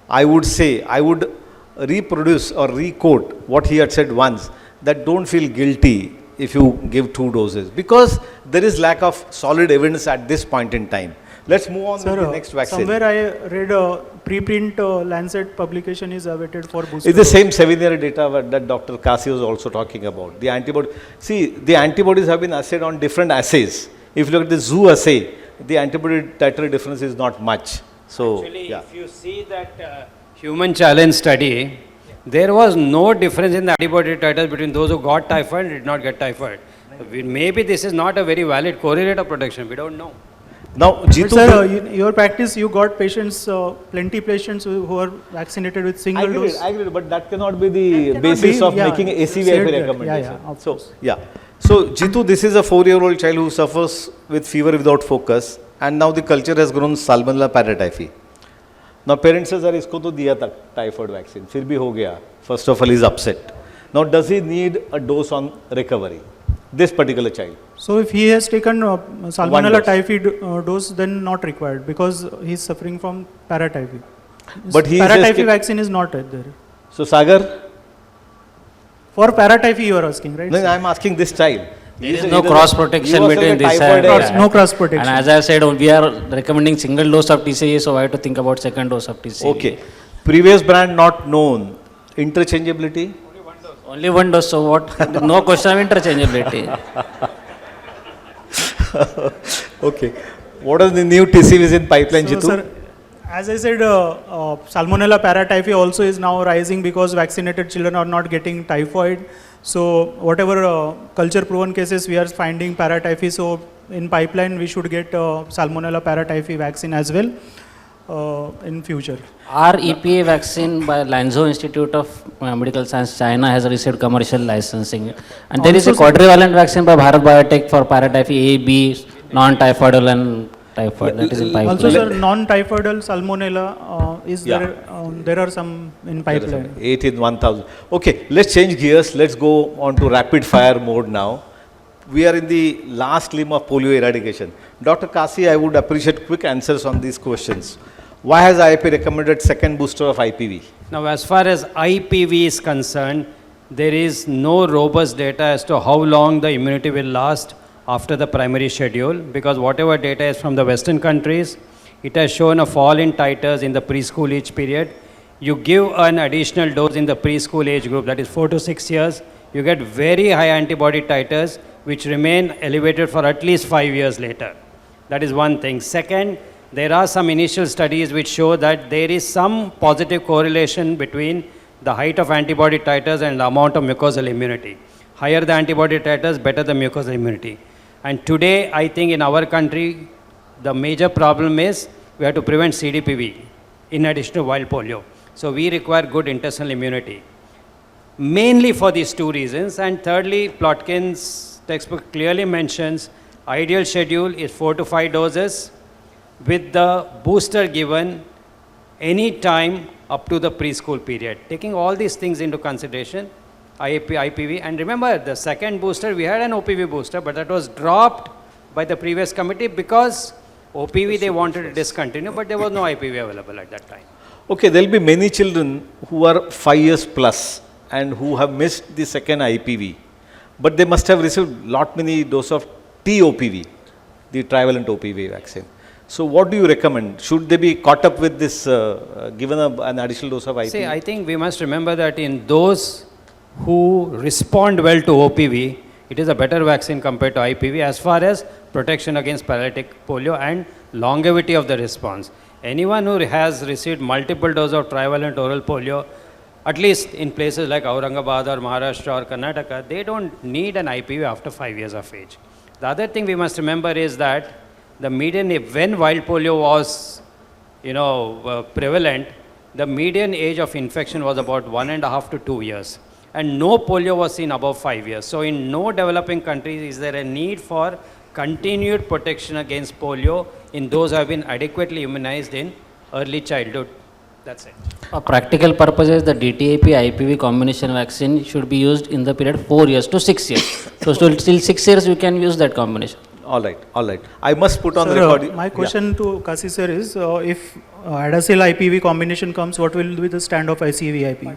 I would say, I would reproduce or re-quote what he had said once, that don't feel guilty if you give 2 doses, because there is lack of solid evidence at this point in time. Let's move on to the next vaccine. Somewhere I read a preprint Lancet publication is awaited for booster. It's the same 7-year data that Dr. Kasi was also talking about. The antibody, see, the antibodies have been assayed on different assays. If you look at the zoo assay, the antibody titer difference is not much. So, Actually, yeah. if you see that human challenge study, there was no difference in the antibody titers between those who got typhoid and did not get typhoid. Maybe this is not a very valid correlate of protection. We don't know. Now, But Jeetu, sir, in your practice, you got patients, plenty patients who are vaccinated with single dose. I agree, but that cannot be the cannot basis be, of yeah, making said ACVIP that. recommendation. Yeah, of so, course. yeah. So, Jeetu, this is a 4-year-old child who suffers with fever without focus, and now the culture has grown Salmonella paratyphi. Now, parents says, isko to diya tha typhoid vaccine, fir bhi ho gaya. First of all, he's upset. Now, does he need a dose on recovery? This particular child. So if he has taken Salmonella dose. typhi dose, then not required because he is suffering from paratyphi. But he is paratyphi escape- vaccine is not there. So, Sagar, For paratyphi you are asking, right? no, I am asking this child. There is no cross protection between this and No cross protection. And as I said, we are recommending single dose of TCA, so I have to think about second dose of TCA. Okay. Previous brand not known. Interchangeability? Only 1 dose, so what? No question of interchangeability. Okay. What are the new TCVs in pipeline, So, Jitu? sir, as I said, Salmonella paratyphi also is now rising because vaccinated children are not getting typhoid. So whatever culture proven cases we are finding paratyphi, so in pipeline we should get Salmonella paratyphi vaccine as well in future. Our EPA vaccine by Lanzhou Institute of Medical Science, China has received commercial licensing. And there is a Also, sir- quadrivalent vaccine by Bharat Biotech for paratyphy A, B, non-typhoidal and typhoid. That is in pipeline. Also, sir, non-typhoidal Salmonella is Yeah. there. There are some in pipeline. 8 in 1000. Okay, let's change gears. Let's go on to rapid fire mode now. We are in the last limb of polio eradication. Dr. Kasi, I would appreciate quick answers on these questions. Why has IIP recommended second booster of IPV? Now, as far as IPV is concerned, there is no robust data as to how long the immunity will last after the primary schedule, because whatever data is from the Western countries, it has shown a fall in titers in the preschool age period. You give an additional dose in the preschool age group, that is 4 to 6 years, you get very high antibody titers which remain elevated for at least 5 years later. That is one thing. Second, there are some initial studies which show that there is some positive correlation between the height of antibody titers and the amount of mucosal immunity. Higher the antibody titers, better the mucosal immunity. And today, I think in our country, the major problem is we have to prevent CDPV in addition to wild polio. So we require good intestinal immunity, mainly for these 2 reasons. And thirdly, Plotkin's textbook clearly mentions ideal schedule is 4 to 5 doses with the booster given any time up to the preschool period. Taking all these things into consideration, IPV, and remember the second booster, we had an OPV booster, but that was dropped by the previous committee because OPV they wanted to discontinue, but there was no IPV available at that time. Okay, there will be many children who are 5 years plus and who have missed the second IPV, but they must have received many doses of TOPV, the trivalent OPV vaccine. So what do you recommend? Should they be caught up with this, given an additional dose of IPV? See, I think we must remember that in those who respond well to OPV, it is a better vaccine compared to IPV as far as protection against paralytic polio and longevity of the response. Anyone who has received multiple doses of trivalent oral polio, at least in places like Aurangabad or Maharashtra or Karnataka, they don't need an IPV after 5 years of age. The other thing we must remember is that the median, when wild polio was, prevalent, the median age of infection was about 1.5 to 2 years. And no polio was seen above 5 years. So in no developing countries is there a need for continued protection against polio in those who have been adequately immunized in early childhood. That's it. For practical purposes, the DTAP IPV combination vaccine should be used in the period 4 years to 6 years. So still 6 years you can use that combination. All right, all right. I must put on Sir, the record. my question to Kasi sir is, if Adacel IPV combination comes, what will be the stand of ICV IPV?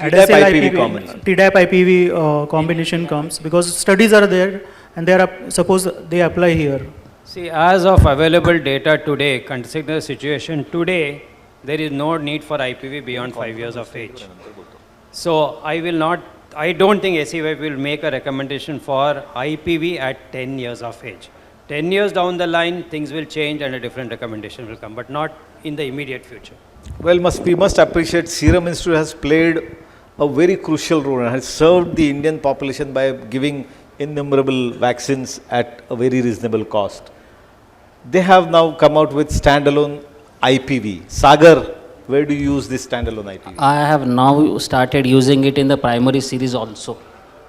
TDAP IPV combination. TDAP IPV combination comes, because studies are there and they are, suppose they apply here. See, as of available data today, considering the situation today, there is no need for IPV beyond 5 years of age. So I don't think SEY will make a recommendation for IPV at 10 years of age. 10 years down the line, things will change and a different recommendation will come, but not in the immediate future. Well, we must appreciate Serum Institute has played a very crucial role and has served the Indian population by giving innumerable vaccines at a very reasonable cost. They have now come out with standalone IPV. Sagar, where do you use this standalone IPV? I have now started using it in the primary series also.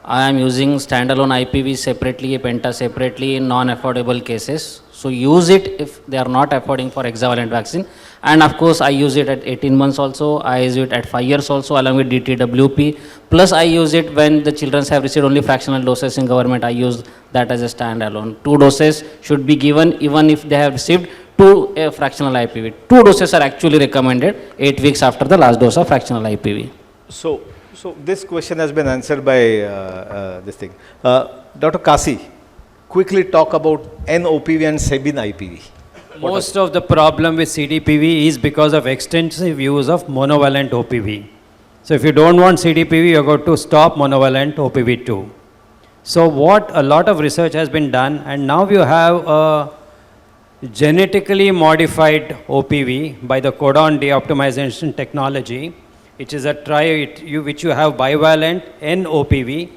I am using standalone IPV separately, penta separately in non-affordable cases. So use it if they are not affording for hexavalent vaccine. And of course, I use it at 18 months also. I use it at 5 years also along with DTWP. Plus, I use it when the children have received only fractional doses in government. I use that as a standalone. 2 doses should be given even if they have received 2 fractional IPV. 2 doses are actually recommended 8 weeks after the last dose of fractional IPV. So this question has been answered by this thing. Dr. Kasi, quickly talk about NOPV and Sabin IPV. Most of the problem with CDPV is because of extensive use of monovalent OPV. So if you don't want CDPV, you have got to stop monovalent OPV2. So what a lot of research has been done, and now you have a genetically modified OPV by the codon de-optimization technology, which is which you have bivalent NOPV,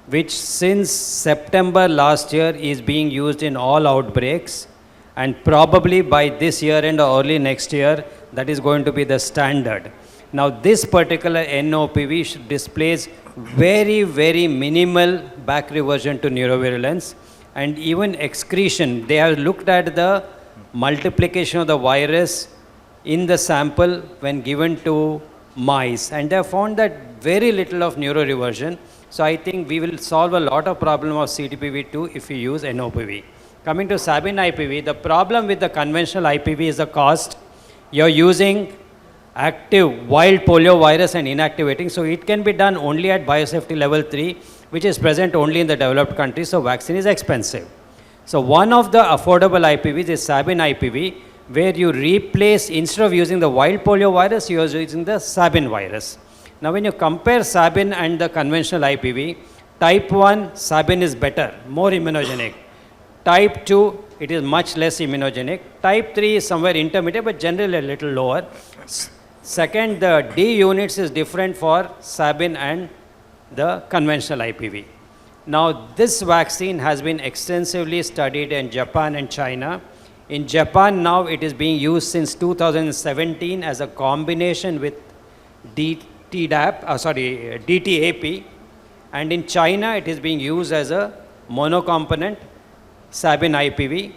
which since September last year is being used in all outbreaks, and probably by this year and early next year, that is going to be the standard. Now this particular NOPV displays very, very minimal back reversion to neurovirulence and even excretion. They have looked at the multiplication of the virus in the sample when given to mice, and they have found that very little of neuroreversion. So I think we will solve a lot of problem of CDPV2 if we use NOPV. Coming to Sabin IPV, the problem with the conventional IPV is the cost. You're using active wild polio virus and inactivating, so it can be done only at biosafety level 3, which is present only in the developed countries, so vaccine is expensive. So one of the affordable IPVs is Sabin IPV, where you replace, instead of using the wild polio virus, you are using the Sabin virus. Now when you compare Sabin and the conventional IPV, type 1 Sabin is better, more immunogenic. Type 2, it is much less immunogenic. Type 3 is somewhere intermediate, but generally a little lower. Second, the D units is different for Sabin and the conventional IPV. Now, this vaccine has been extensively studied in Japan and China. In Japan now, it is being used since 2017 as a combination with DTAP, and in China, it is being used as a monocomponent Sabin IPV.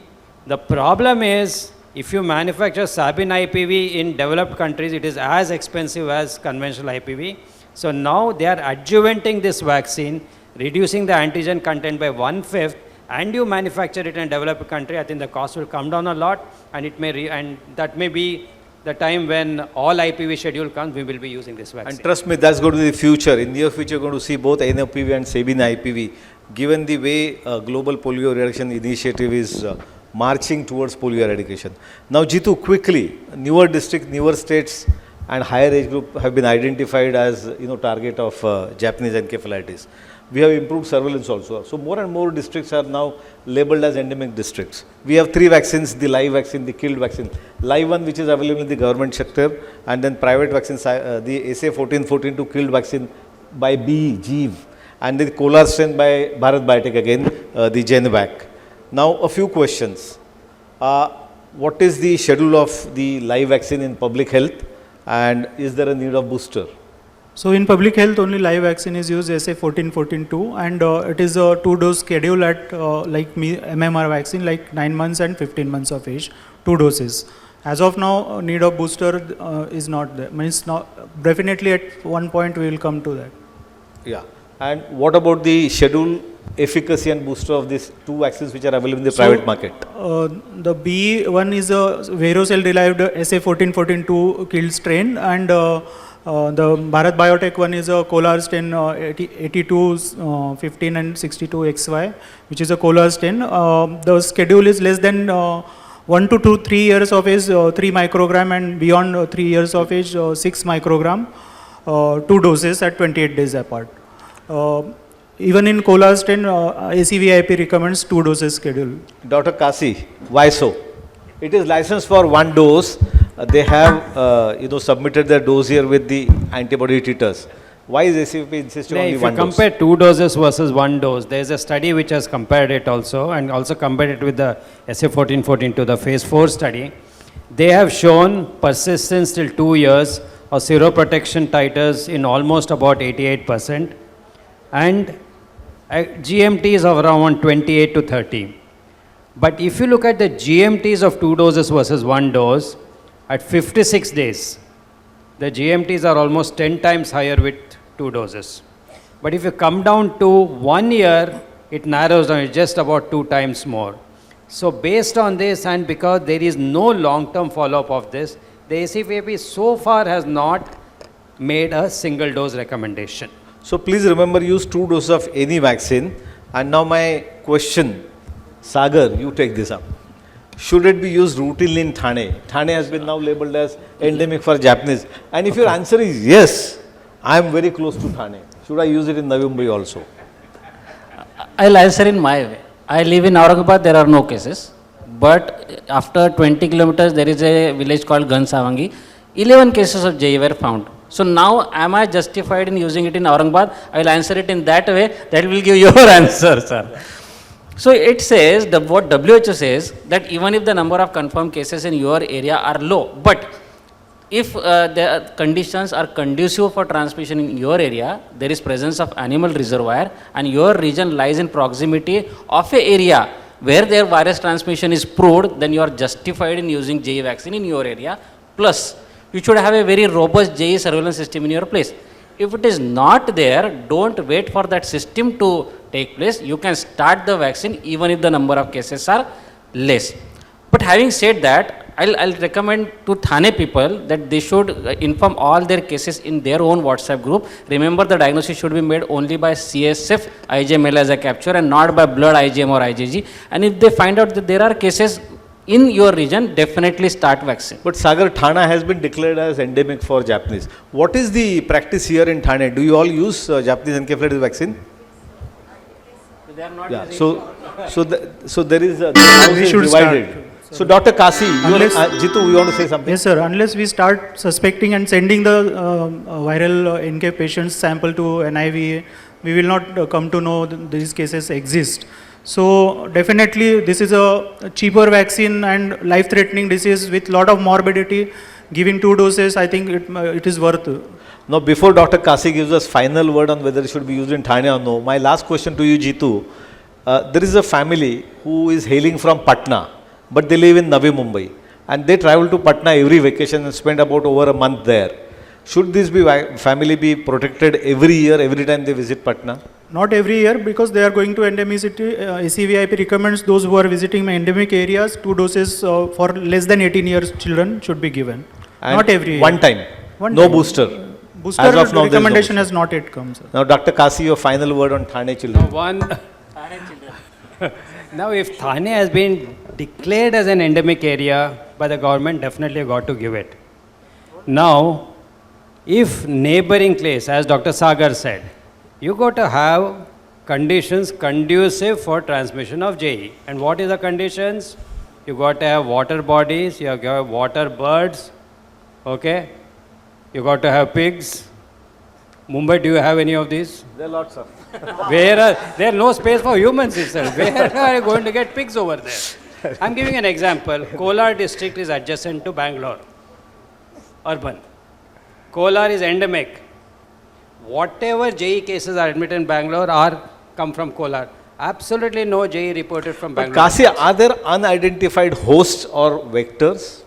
The problem is, if you manufacture Sabin IPV in developed countries, it is as expensive as conventional IPV. So now they are adjuvanting this vaccine, reducing the antigen content by 1/5, and you manufacture it in a developed country. I think the cost will come down a lot, and it may and that may be the time when all IPV schedule comes, we will be using this vaccine. And trust me, that's going to be the future. In the near future, you're going to see both NOPV and Sabin IPV, given the way global polio eradication initiative is marching towards polio eradication. Now, Jitu, quickly, newer districts, newer states, and higher age group have been identified as target of Japanese encephalitis. We have improved surveillance also. So more and more districts are now labeled as endemic districts. We have 3 vaccines, the live vaccine, the killed vaccine. Live one which is available in the government sector, and then private vaccines, the SA 1442 killed vaccine by GEV, and the Kolar strain by Bharat Biotech again, the Genvac. Now a few questions. What is the schedule of the live vaccine in public health, and is there a need of booster? So in public health, only live vaccine is used, SA 1442, and it is a 2-dose schedule at MMR vaccine, like 9 months and 15 months of age, 2 doses. As of now, need of booster is not there. Means not, definitely at one point we will come to that. Yeah. And what about the schedule, efficacy and booster of these 2 vaccines which are available in the private market? The B one is a varicocele derived SA 1442 killed strain, and the Bharat Biotech one is a Kolar strain 82, 15 and 62 XY, which is a Kolar strain. The schedule is less than 1 to 3 years of age, 3 microgram, and beyond 3 years of age, 6 microgram, 2 doses at 28 days apart. Even in Kolar strain, ACVIP recommends 2 doses schedule. Dr. Kasi, why so? It is licensed for 1 dose. They have submitted their dossier with the antibody titers. Why is ACVP insisting only 1 dose? If you compare 2 doses versus 1 dose, there is a study which has compared it also, and also compared it with the SA 1442, the phase 4 study. They have shown persistence till 2 years of seroprotection titers in almost about 88%, and GMTs of around 28 to 30. But if you look at the GMTs of 2 doses versus 1 dose, at 56 days, the GMTs are almost 10 times higher with 2 doses. But if you come down to 1 year, it narrows down, it's just about 2 times more. So based on this, and because there is no long-term follow-up of this, the ACVP so far has not made a single dose recommendation. So please remember, use 2 doses of any vaccine. And now my question, Sagar, you take this up. Should it be used routinely in Thane? Thane has been now labeled as endemic for Japanese. And if your answer is yes, I am very close to Thane. Should I use it in Navi Mumbai also? I'll answer in my way. I live in Aurangabad, there are no cases. But after 20 kilometers, there is a village called Gansavangi. 11 cases of JE were found. So now, am I justified in using it in Aurangabad? I will answer it in that way. That will give your answer, sir. So it says, what WHO says, that even if the number of confirmed cases in your area are low, but if the conditions are conducive for transmission in your area, there is presence of animal reservoir, and your region lies in proximity of an area where their virus transmission is proved, then you are justified in using JE vaccine in your area. Plus, you should have a very robust JE surveillance system in your place. If it is not there, don't wait for that system to take place. You can start the vaccine even if the number of cases are less. But having said that, I'll recommend to Thane people that they should inform all their cases in their own WhatsApp group. Remember, the diagnosis should be made only by CSF, IgM ELISA capture, and not by blood IgM or IgG. And if they find out that there are cases in your region, definitely start vaccine. But Sagar, Thane has been declared as endemic for Japanese. What is the practice here in Thane? Do you all use Japanese encephalitis vaccine? They are not Yeah. using So there is the house We is should divided. start. So Dr. Kasi, Jitu, you want to say something? Yes, sir. Unless we start suspecting and sending the viral NK patients sample to NIV, we will not come to know these cases exist. So definitely, this is a cheaper vaccine and life-threatening disease with lot of morbidity. Giving 2 doses, I think it is worth. Now, before Dr. Kasi gives us final word on whether it should be used in Thane or no, my last question to you, Jitu. There is a family who is hailing from Patna, but they live in Navi Mumbai, and they travel to Patna every vacation and spend about over a month there. Should this family be protected every year, every time they visit Patna? Not every year, because they are going to endemicity. ACVIP recommends those who are visiting endemic areas, 2 doses for less than 18 years children should be given. And not every year. One time. One No time. booster. Booster As of now, there is no recommendation booster. has not yet come, sir. Now, Dr. Kasi, your final word on Thane children. Now, if Thane has been declared as an endemic area by the government, definitely got to give it. Now, if neighboring place, as Dr. Sagar said, you got to have conditions conducive for transmission of JE. And what is the conditions? You got to have water bodies, you have got to have water birds, okay? You got to have pigs. Mumbai, do you have any of these? There are lots of. There no space for humans itself. Where are you going to get pigs over there? I'm giving an example. Kolar district is adjacent to Bangalore, urban. Kolar is endemic. Whatever JE cases are admitted in Bangalore come from Kolar. Absolutely no JE reported from But Bangalore. Kasi, are there unidentified hosts or vectors?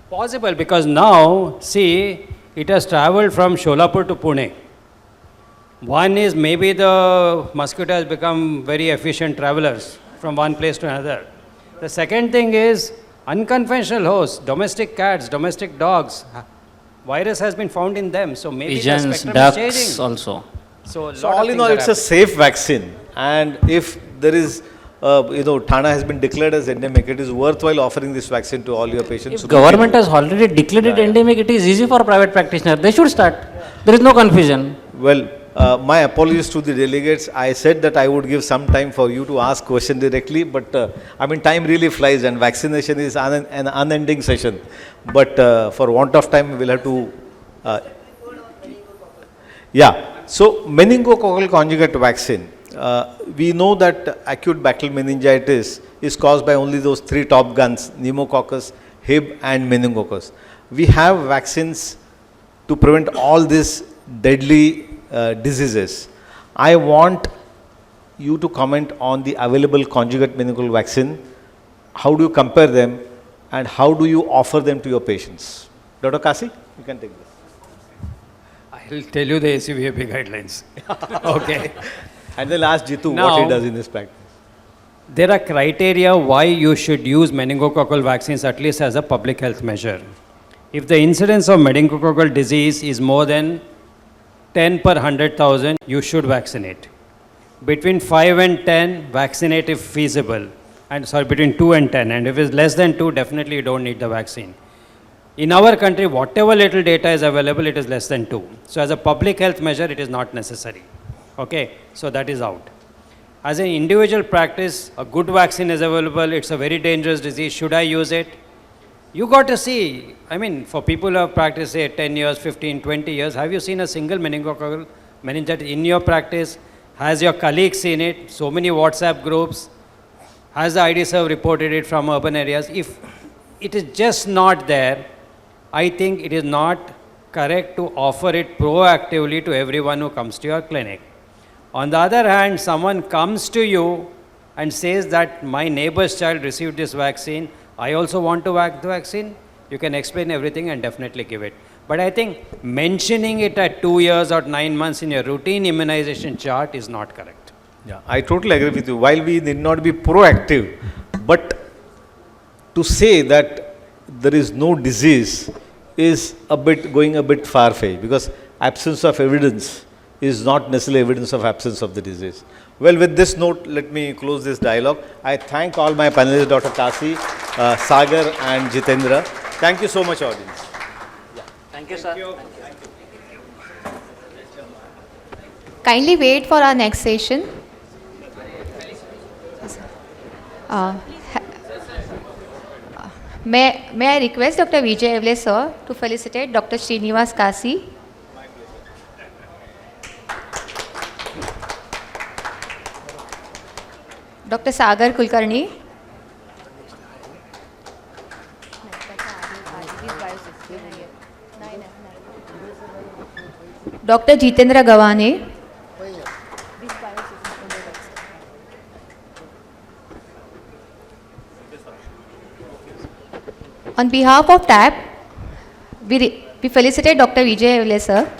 Possible, because now, see, it has traveled from Sholapur to Pune. One is maybe the mosquito has become very efficient travelers from one place to another. The second thing is unconventional hosts, domestic cats, domestic dogs. Virus has been found in them, so maybe the Pigeons, spectrum ducks is changing. also. So, So all in all, it's a safe vaccine. And if there is, Thana has been declared as endemic, it is worthwhile offering this vaccine to all your patients. If government has already declared it endemic, it is easy for private practitioner. They should start. There is no confusion. Well, my apologies to the delegates. I said that I would give some time for you to ask question directly, but time really flies and vaccination is an unending session. But for want of time, we'll have to. So meningococcal conjugate vaccine. We know that acute bacterial meningitis is caused by only those three top guns: pneumococcus, Hib, and meningococcus. We have vaccines to prevent all these deadly diseases. I want you to comment on the available conjugate meningococcal vaccine. How do you compare them and how do you offer them to your patients? Dr. Kasi, you can take this. I'll tell you the ACVAP guidelines. Okay. And then ask Jitu what Now- he does in his practice. There are criteria why you should use meningococcal vaccines, at least as a public health measure. If the incidence of meningococcal disease is more than 10 per 100,000, you should vaccinate. Between 5 and 10, vaccinate if feasible. Between 2 and 10. And if it's less than 2, definitely you don't need the vaccine. In our country, whatever little data is available, it is less than 2. So as a public health measure, it is not necessary. Okay, so that is out. As an individual practice, a good vaccine is available. It's a very dangerous disease. Should I use it? You got to see, for people who have practiced, say, 10 years, 15, 20 years, have you seen a single meningococcal meningitis in your practice? Has your colleague seen it? So many WhatsApp groups. Has the IDServ reported it from urban areas? If it is just not there, I think it is not correct to offer it proactively to everyone who comes to your clinic. On the other hand, someone comes to you and says that my neighbor's child received this vaccine, I also want to the vaccine. You can explain everything and definitely give it. But I think mentioning it at 2 years or 9 months in your routine immunization chart is not correct. Yeah, I totally agree with you. While we need not be proactive, but to say that there is no disease is going a bit far-fetched, because absence of evidence is not necessarily evidence of absence of the disease. Well, with this note, let me close this dialogue. I thank all my panelists, Dr. Kasi, Sagar and Jeetendra. Thank you so much, audience. Thank you, sir. Kindly wait for our next session. May I request Dr. Vijay Yeole, sir, to felicitate Dr. Srinivas Kasi. Dr. Sagar Kulkarni. Dr. Jeetendra Gavhane. On behalf of TAP, we felicitate Dr. Vijay Yeole, sir.